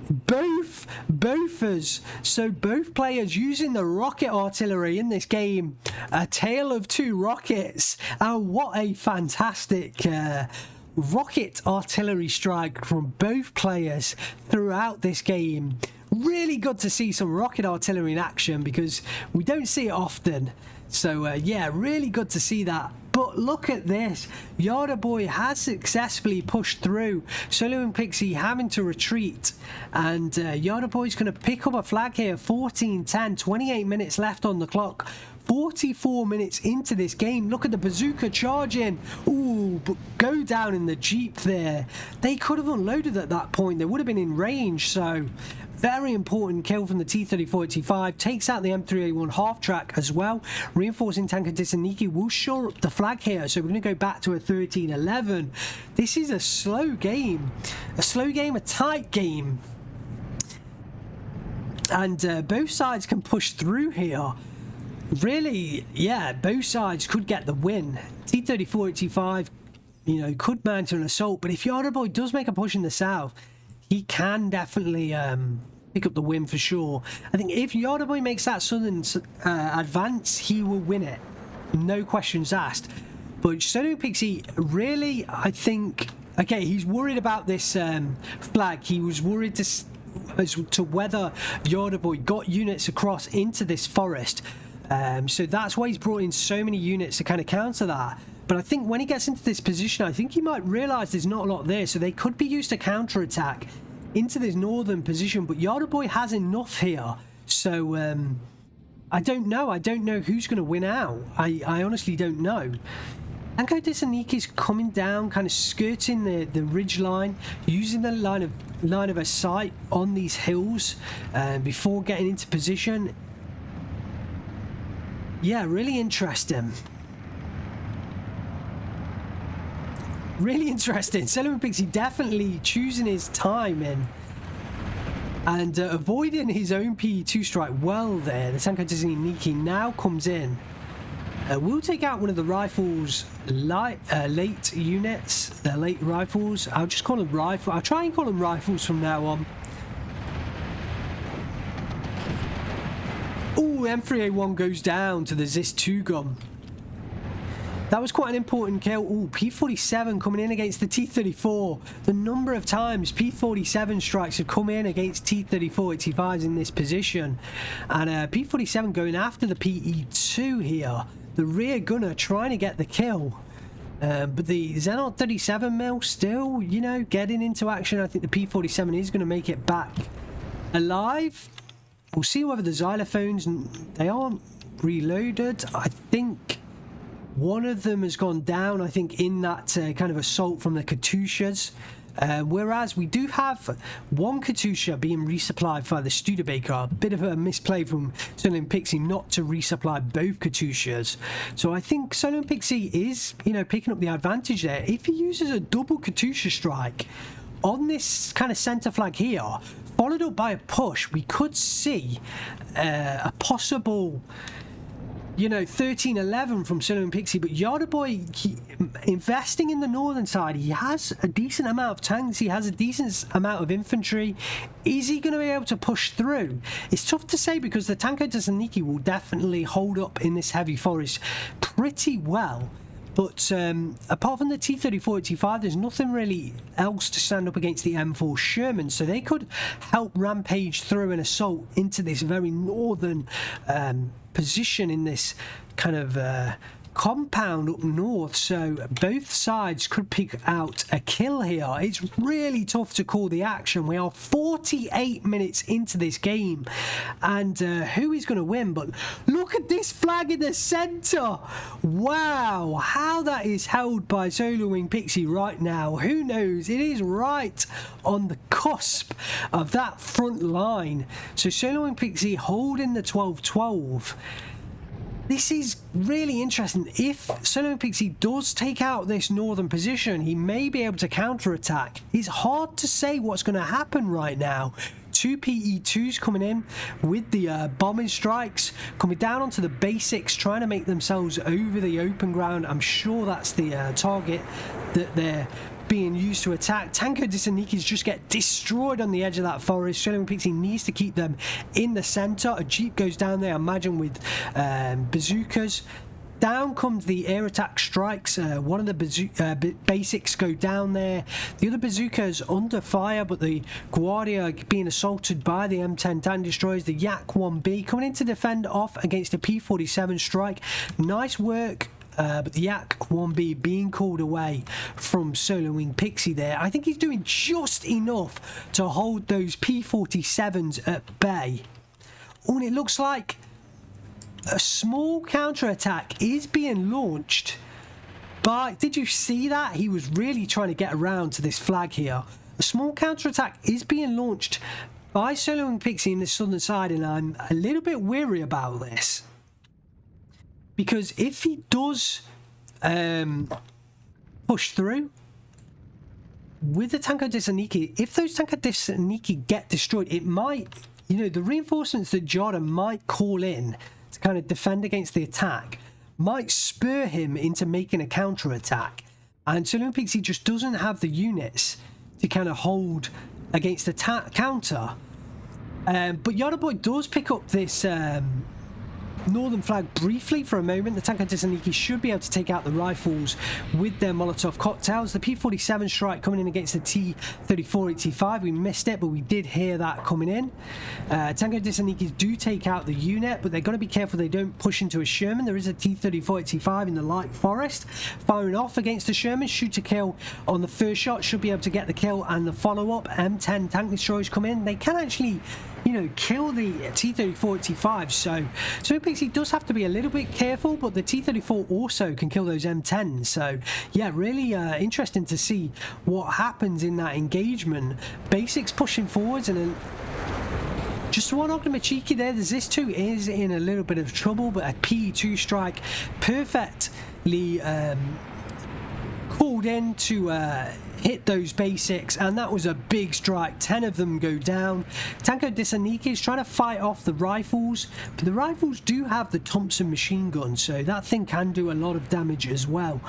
A: bothers. So both players using the rocket artillery in this game. A tale of two rockets, and what a fantastic rocket artillery strike from both players throughout this game. Really good to see some rocket artillery in action, because we don't see it often. So yeah, really good to see that. But look at this. JardaBoj has successfully pushed through. Soloing Pixy having to retreat. And JardaBoj is going to pick up a flag here. 14-10, 28 minutes left on the clock. 44 minutes into this game. Look at the bazooka charging. Ooh, but go down in the Jeep there. They could have unloaded at that point. They would have been in range. So very important kill from the T-34-85. Takes out the M3A1 half-track as well. Reinforcing tanker Dissaniki will shore up the flag here. So we're going to go back to a 13-11. This is a slow game. A slow game, a tight game. And both sides can push through here. Really, yeah, both sides could get the win. T-34-85, you know, could mount an assault, but if JardaBoj does make a push in the south, he can definitely pick up the win for sure. I think if JardaBoj makes that southern advance, he will win it. No questions asked. But Soloing Pixy, really, I think... Okay, he's worried about this flag. He was worried as to whether JardaBoj got units across into this forest. So that's why he's brought in so many units to kind of counter that. But I think when he gets into this position, I think he might realise there's not a lot there. So they could be used to counter-attack into this northern position. But JardaBoj has enough here. So I don't know. I don't know who's going to win out. I honestly don't know. Anko Dissaniki is coming down, kind of skirting the ridge line, using the line of a sight on these hills before getting into position. Yeah, really interesting. Really interesting. Soloing Pixy definitely choosing his time in and avoiding his own P2 strike well there. The Sanko Dissaniki now comes in. We'll take out one of the rifles' late units, their late rifles. I'll just call them rifles. I'll try and call them rifles from now on. Ooh, M3A1 goes down to the ZIS-2 gun. That was quite an important kill. Ooh, P-47 coming in against the T-34. The number of times P-47 strikes have come in against T-34-85s in this position. And P-47 going after the PE-2 here. The rear gunner trying to get the kill. But the Xenon 37mm still, you know, getting into action. I think the P-47 is going to make it back alive. We'll see whether the xylophones, they aren't reloaded. I think one of them has gone down, I think, in that kind of assault from the Katyushas. Whereas we do have one Katusha being resupplied by the Studebaker. A bit of a misplay from Solo and Pixy not to resupply both Katushas. So I think Solo and Pixy is, you know, picking up the advantage there. If he uses a double Katusha strike on this kind of center flag here, followed up by a push, we could see a possible, you know, 13-11 from Solo and Pixy. But JardaBoj, investing in the northern side, he has a decent amount of tanks, he has a decent amount of infantry. Is he going to be able to push through? It's tough to say, because the Tanko Thessaloniki will definitely hold up in this heavy forest pretty well. But apart from the T-34-85, there's nothing really else to stand up against the M4 Sherman, so they could help rampage through an assault into this very northern position in this kind of compound up north. So both sides could pick out a kill here. It's really tough to call the action. We are 48 minutes into this game, and who is going to win? But look at this flag in the center. Wow, how that is held by Solo and Pixy right now, who knows? It is right on the cusp of that front line. So Solo and Pixy holding the 12-12. This is really interesting. If Solo and Pixy does take out this northern position, he may be able to counter-attack. It's hard to say what's going to happen right now. Two PE2s coming in with the bombing strikes, coming down onto the basics, trying to make themselves over the open ground. I'm sure that's the target that they're being used to attack. Tanko Thessalonikis just get destroyed on the edge of that forest. Solo and Pixy needs to keep them in the center. A jeep goes down there, I imagine, with bazookas. Down comes the air attack strikes. One of the basics go down there. The other bazooka is under fire, but the Guardia being assaulted by the M10 tank destroyers. The Yak 1B coming in to defend off against a P47 strike. Nice work. But the Yak 1B being called away from Solo and Pixy there. I think he's doing just enough to hold those P47s at bay. Oh, and it looks like a small counter-attack is being launched. But did you see that? He was really trying to get around to this flag here. A small counter-attack is being launched by Solo and Pixy in the southern side, and I'm a little bit weary about this. Because if he does push through with the Tanko Thessaloniki, if those Tanko Thessaloniki get destroyed, it might, you know, the reinforcements that Jarda might call in to kind of defend against the attack might spur him into making a counter-attack. And Solo and Pixy just doesn't have the units to kind of hold against the counter. But JardaBoj does pick up this northern flag briefly for a moment. The Tanko Thessaloniki should be able to take out the rifles with their Molotov cocktails. The P47 strike coming in against the T-34-85. We missed it, but we did hear that coming in. Tanko Thessaloniki do take out the unit, but they're going to be careful they don't push into a Sherman. There is a T-34-85 in the light forest firing off against the Sherman. Shoot to kill on the first shot, should be able to get the kill, and the follow-up. M10 tank destroyers come in. They can actually, you know, kill the T-34-85, so Pixy does have to be a little bit careful, but the T-34 also can kill those M10s. So yeah, really interesting to see what happens in that engagement. Basics pushing forwards, and then just one Ognomachiki there. The Zis-2 is in a little bit of trouble, but a PE2 strike perfectly called in to hit those basics, and that was a big strike. 10 of them go down. Tanko Thessaloniki is trying to fight off the rifles, but the rifles do have the Thompson machine gun, so that thing can do a lot of damage as well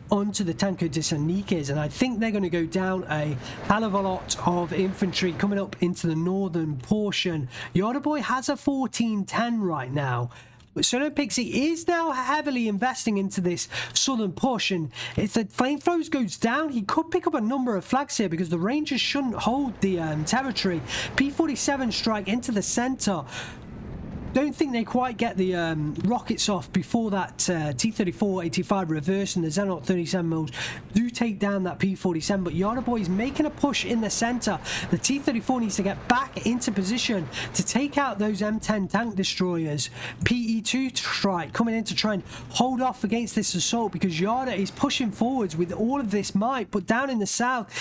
A: onto the Tanko Thessalonikis, and I think they're going to go down a hell of a lot of infantry coming up into the northern portion. JardaBoj has a 14-10 right now. But Solo and Pixy is now heavily investing into this southern push, and if the flamethrowers goes down, he could pick up a number of flags here, because the Rangers shouldn't hold the territory. P47 strike into the center. Don't think they quite get the rockets off before that T-34-85 reverse, and the Xenon 37mm do take down that P-47, but JardaBoj is making a push in the center. The T-34 needs to get back into position to take out those M10 tank destroyers. PE2 strike coming in to try and hold off against this assault, because Jarda is pushing forwards with all of this might, but down in the south,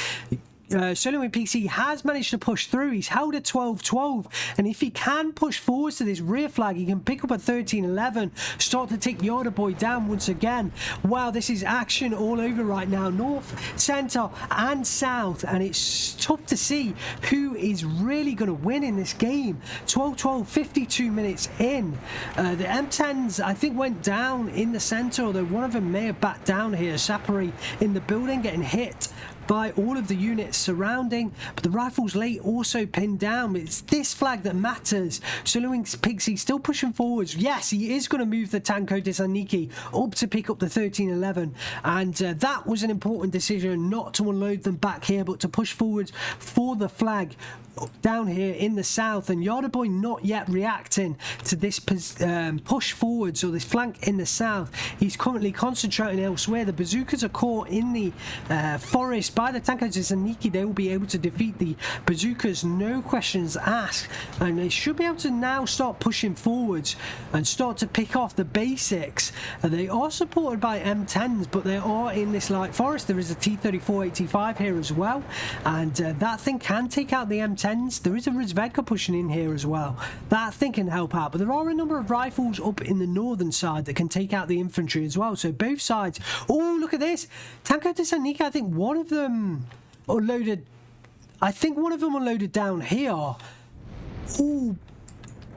A: Soloing Pixy has managed to push through. He's held a 12-12, and if he can push forwards to this rear flag, he can pick up a 13-11, start to take JardaBoj down once again. Wow, this is action all over right now, north, centre and south, and it's tough to see who is really going to win in this game. 12-12, 52 minutes in. The M10s, I think, went down in the centre, although one of them may have backed down here. Sapari in the building getting hit by all of the units surrounding, but the rifles late also pinned down. It's this flag that matters. Soloing Pixy still pushing forwards. Yes, he is going to move the Tanko Disaniki up to pick up the 13-11, and that was an important decision, not to unload them back here, but to push forwards for the flag down here in the south. And JardaBoj not yet reacting to this push forwards or this flank in the south. He's currently concentrating elsewhere. The bazookas are caught in the forest by the Tanko Disaniki. They will be able to defeat the bazookas, no questions asked, and they should be able to now start pushing forwards and start to pick off the basics. They are supported by M10s, but they are in this light forest. There is a T-34-85 here as well, and that thing can take out the M10s. There is a Rizvedka pushing in here as well. That thing can help out, but there are a number of rifles up in the northern side that can take out the infantry as well. So both sides. Oh, look at this. Tanko Disaniki, I think one of them unloaded. I think one of them unloaded down here. Ooh.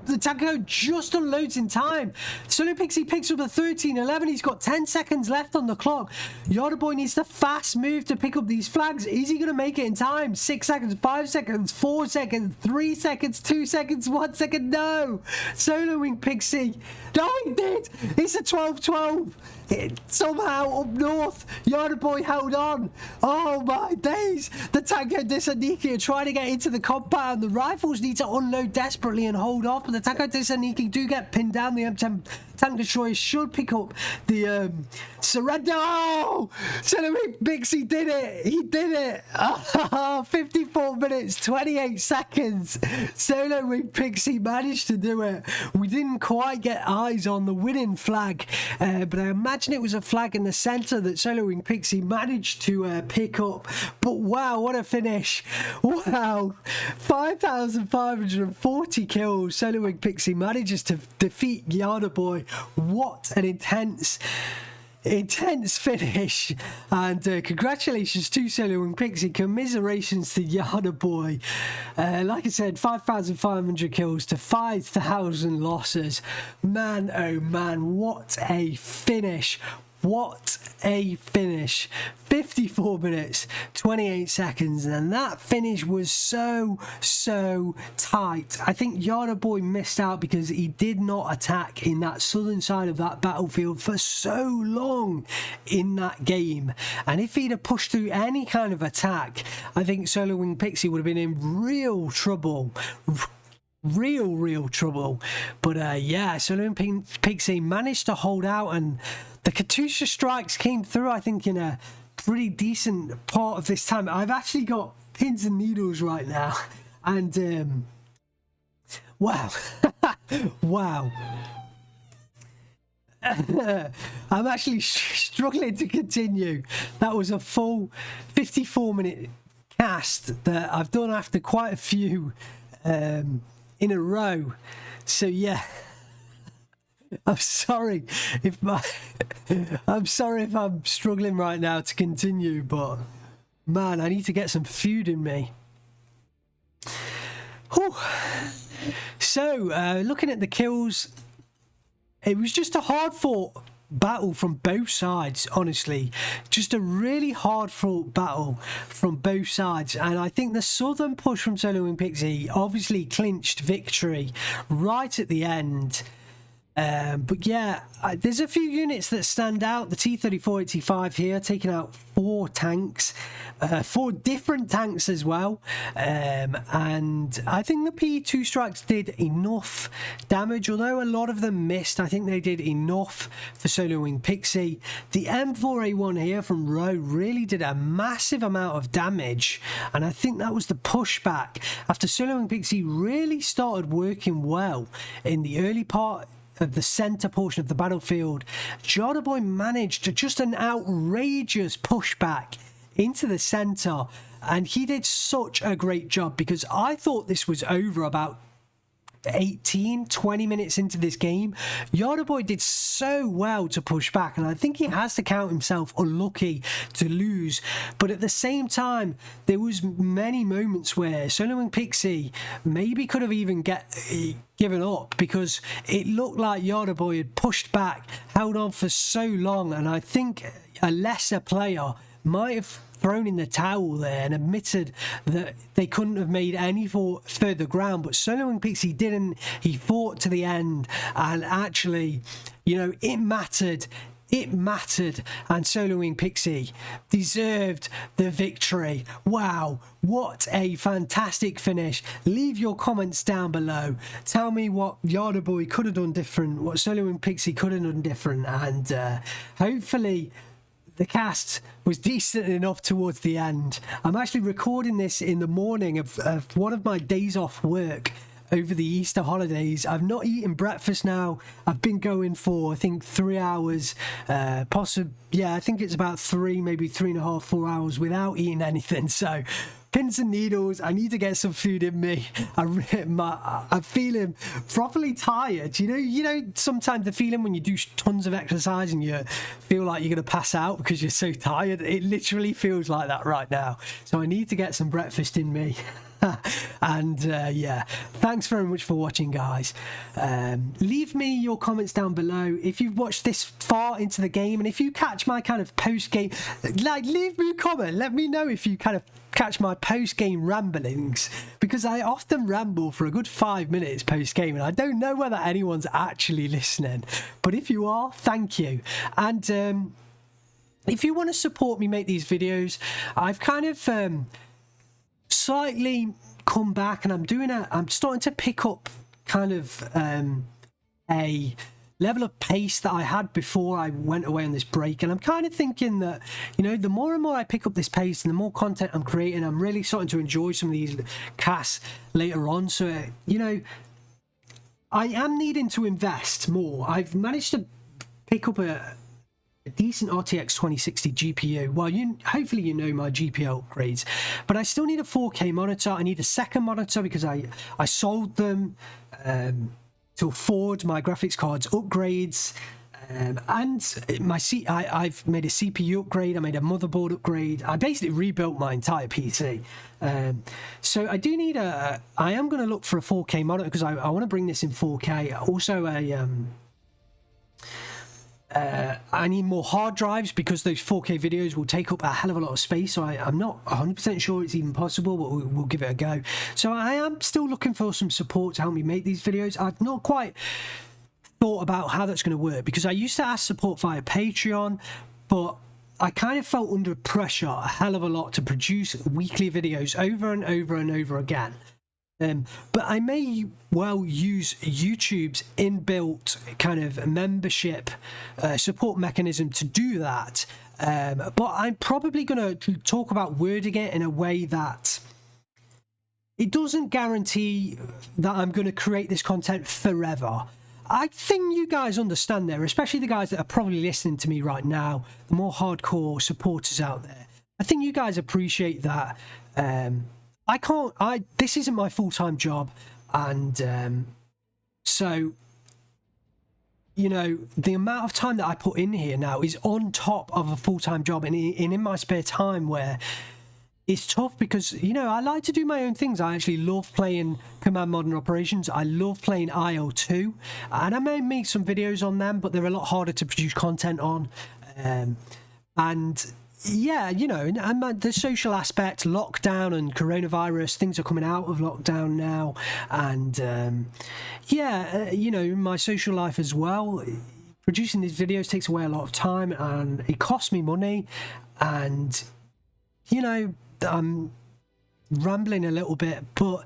A: The Tanko just unloads in time. Soloing Pixy picks up the 13-11. He's got 10 seconds left on the clock. JardaBoj needs to fast move to pick up these flags. Is he going to make it in time? 6 seconds, 5 seconds, 4 seconds, 3 seconds, 2 seconds, 1 second. No. Soloing Pixy. No, he did. It's a 12-12. Somehow up north, JardaBoj held on. Oh my days. The Tanko Disaniki are trying to get into the compound. The rifles need to unload desperately and hold off, but the Tanko Disaniki do get pinned down. The M10 tank destroyer should pick up the surrender. Oh! Soloing Pixy did it. He did it. 54 minutes, 28 seconds. Soloing Pixy managed to do it. We didn't quite get eyes on the winning flag, but I imagine it was a flag in the centre that Soloing Pixy managed to pick up. But wow, what a finish. Wow, 5,540 kills. Soloing Pixy manages to defeat JardaBoj. What an intense finish, and congratulations to Soloing Pixy, commiserations to JardaBoj. Like I said, 5,500 kills to 5,000 losses. Man, oh man, what a finish. What a finish. 54 minutes, 28 seconds, and that finish was so tight. I think JardaBoj missed out because he did not attack in that southern side of that battlefield for so long in that game. And if he'd have pushed through any kind of attack, I think Soloing Pixy would have been in real trouble. Real trouble. But yeah, Soloing Pixy managed to hold out, and the Katusha strikes came through, I think, in a pretty decent part of this time. I've actually got pins and needles right now, and wow. Wow. I'm actually struggling to continue. That was a full 54-minute cast that I've done after quite a few in a row. So yeah, I'm sorry if I'm struggling right now to continue, but man, I need to get some food in me. Whew. So looking at the kills, it was just a hard fought battle from both sides, honestly. Just a really hard fought battle from both sides, and I think the southern push from Soloing Pixy obviously clinched victory right at the end. But yeah, there's a few units that stand out. The T-34-85 here taking out 4 tanks, 4 different tanks as well, and I think the P2 strikes did enough damage, although a lot of them missed. I think they did enough for Soloing Pixy. The M4A1 here from Rowe really did a massive amount of damage, and I think that was the pushback after Soloing Pixy really started working well in the early part of the center portion of the battlefield. JardaBoj managed just an outrageous pushback into the center, and he did such a great job, because I thought this was over about 18-20 minutes into this game. JardaBoj did so well to push back, and I think he has to count himself unlucky to lose. But at the same time, there was many moments where soloing Pixy maybe could have even given up, because it looked like JardaBoj had pushed back, held on for so long, and I think a lesser player might have thrown in the towel there and admitted that they couldn't have made any further ground. But soloing Pixy didn't. He fought to the end, and actually, you know, it mattered. It mattered, and soloing Pixy deserved the victory. Wow, what a fantastic finish. Leave your comments down below. Tell me what JardaBoj could have done different, what soloing Pixy could have done different, and hopefully the cast was decent enough towards the end. I'm actually recording this in the morning of one of my days off work over the Easter holidays. I've not eaten breakfast now. I've been going for, I think, 3 hours, yeah, I think it's about 3, maybe 3.5, 4 hours without eating anything. So pins and needles, I need to get some food in me. I'm feeling properly tired. You know, sometimes the feeling when you do tons of exercise and you feel like you're going to pass out because you're so tired. It literally feels like that right now. So I need to get some breakfast in me. And yeah, thanks very much for watching, guys. Leave me your comments down below if you've watched this far into the game, and if you catch my kind of post-game, like, leave me a comment. Let me know if you kind of catch my post-game ramblings, because I often ramble for a good 5 minutes post-game, and I don't know whether anyone's actually listening. But if you are, thank you. And if you want to support me make these videos, I've kind of slightly come back, and I'm starting to pick up kind of a level of pace that I had before I went away on this break. And I'm kind of thinking that, you know, the more and more I pick up this pace and the more content I'm creating, I'm really starting to enjoy some of these casts later on. So, you know, I am needing to invest more. I've managed to pick up a decent RTX 2060 GPU. Well, hopefully you know my GPU upgrades, but I still need a 4K monitor. I need a second monitor because I sold them to afford my graphics cards upgrades, and I've made a CPU upgrade. I made a motherboard upgrade. I basically rebuilt my entire PC. So I do need I am going to look for a 4K monitor because I want to bring this in 4K. Also I need more hard drives because those 4K videos will take up a hell of a lot of space. So I'm not 100% sure it's even possible, but we'll give it a go. So I am still looking for some support to help me make these videos. I've not quite thought about how that's going to work, because I used to ask support via Patreon, but I kind of felt under pressure a hell of a lot to produce weekly videos over and over and over again. But I may well use YouTube's inbuilt kind of membership support mechanism to do that. But I'm probably going to talk about wording it in a way that it doesn't guarantee that I'm going to create this content forever. I think you guys understand there, especially the guys that are probably listening to me right now, the more hardcore supporters out there. I think you guys appreciate that. This isn't my full-time job, and so, you know, the amount of time that I put in here now is on top of a full-time job, and in my spare time, where it's tough because, you know, I like to do my own things. I actually love playing Command Modern Operations. I love playing IO2, and I may make some videos on them, but they're a lot harder to produce content on. And yeah, you know, and the social aspect, lockdown and coronavirus, things are coming out of lockdown now, and yeah, you know, my social life as well. Producing these videos takes away a lot of time, and it costs me money, and, you know, I'm rambling a little bit, but,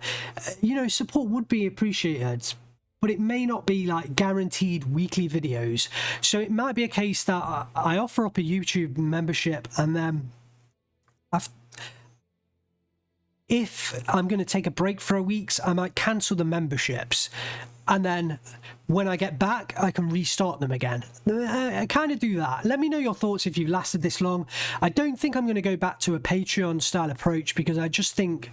A: you know, support would be appreciated. But it may not be like guaranteed weekly videos. So it might be a case that I offer up a YouTube membership, and then if I'm going to take a break for a week, I might cancel the memberships. and then when I get back, I can restart them again. I kind of do that. Let me know your thoughts if you've lasted this long. I don't think I'm going to go back to a Patreon style approach, because I just think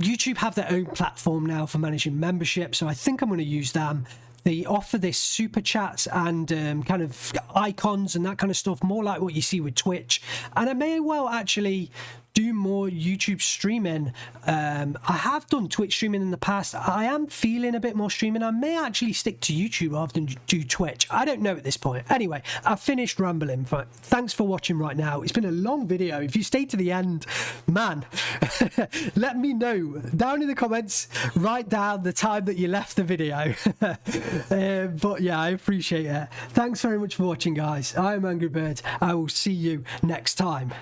A: YouTube have their own platform now for managing membership, so I think I'm going to use them. They offer this super chats and kind of icons and that kind of stuff, more like what you see with Twitch. And I may well actually do more YouTube streaming. I have done Twitch streaming in the past. I am feeling a bit more streaming. I may actually stick to YouTube rather than do Twitch. I don't know at this point. Anyway, I've finished rambling. But thanks for watching right now. It's been a long video. If you stayed to the end, man, let me know down in the comments. Write down the time that you left the video. But yeah, I appreciate it. Thanks very much for watching, guys. I'm Angry Bird. I will see you next time.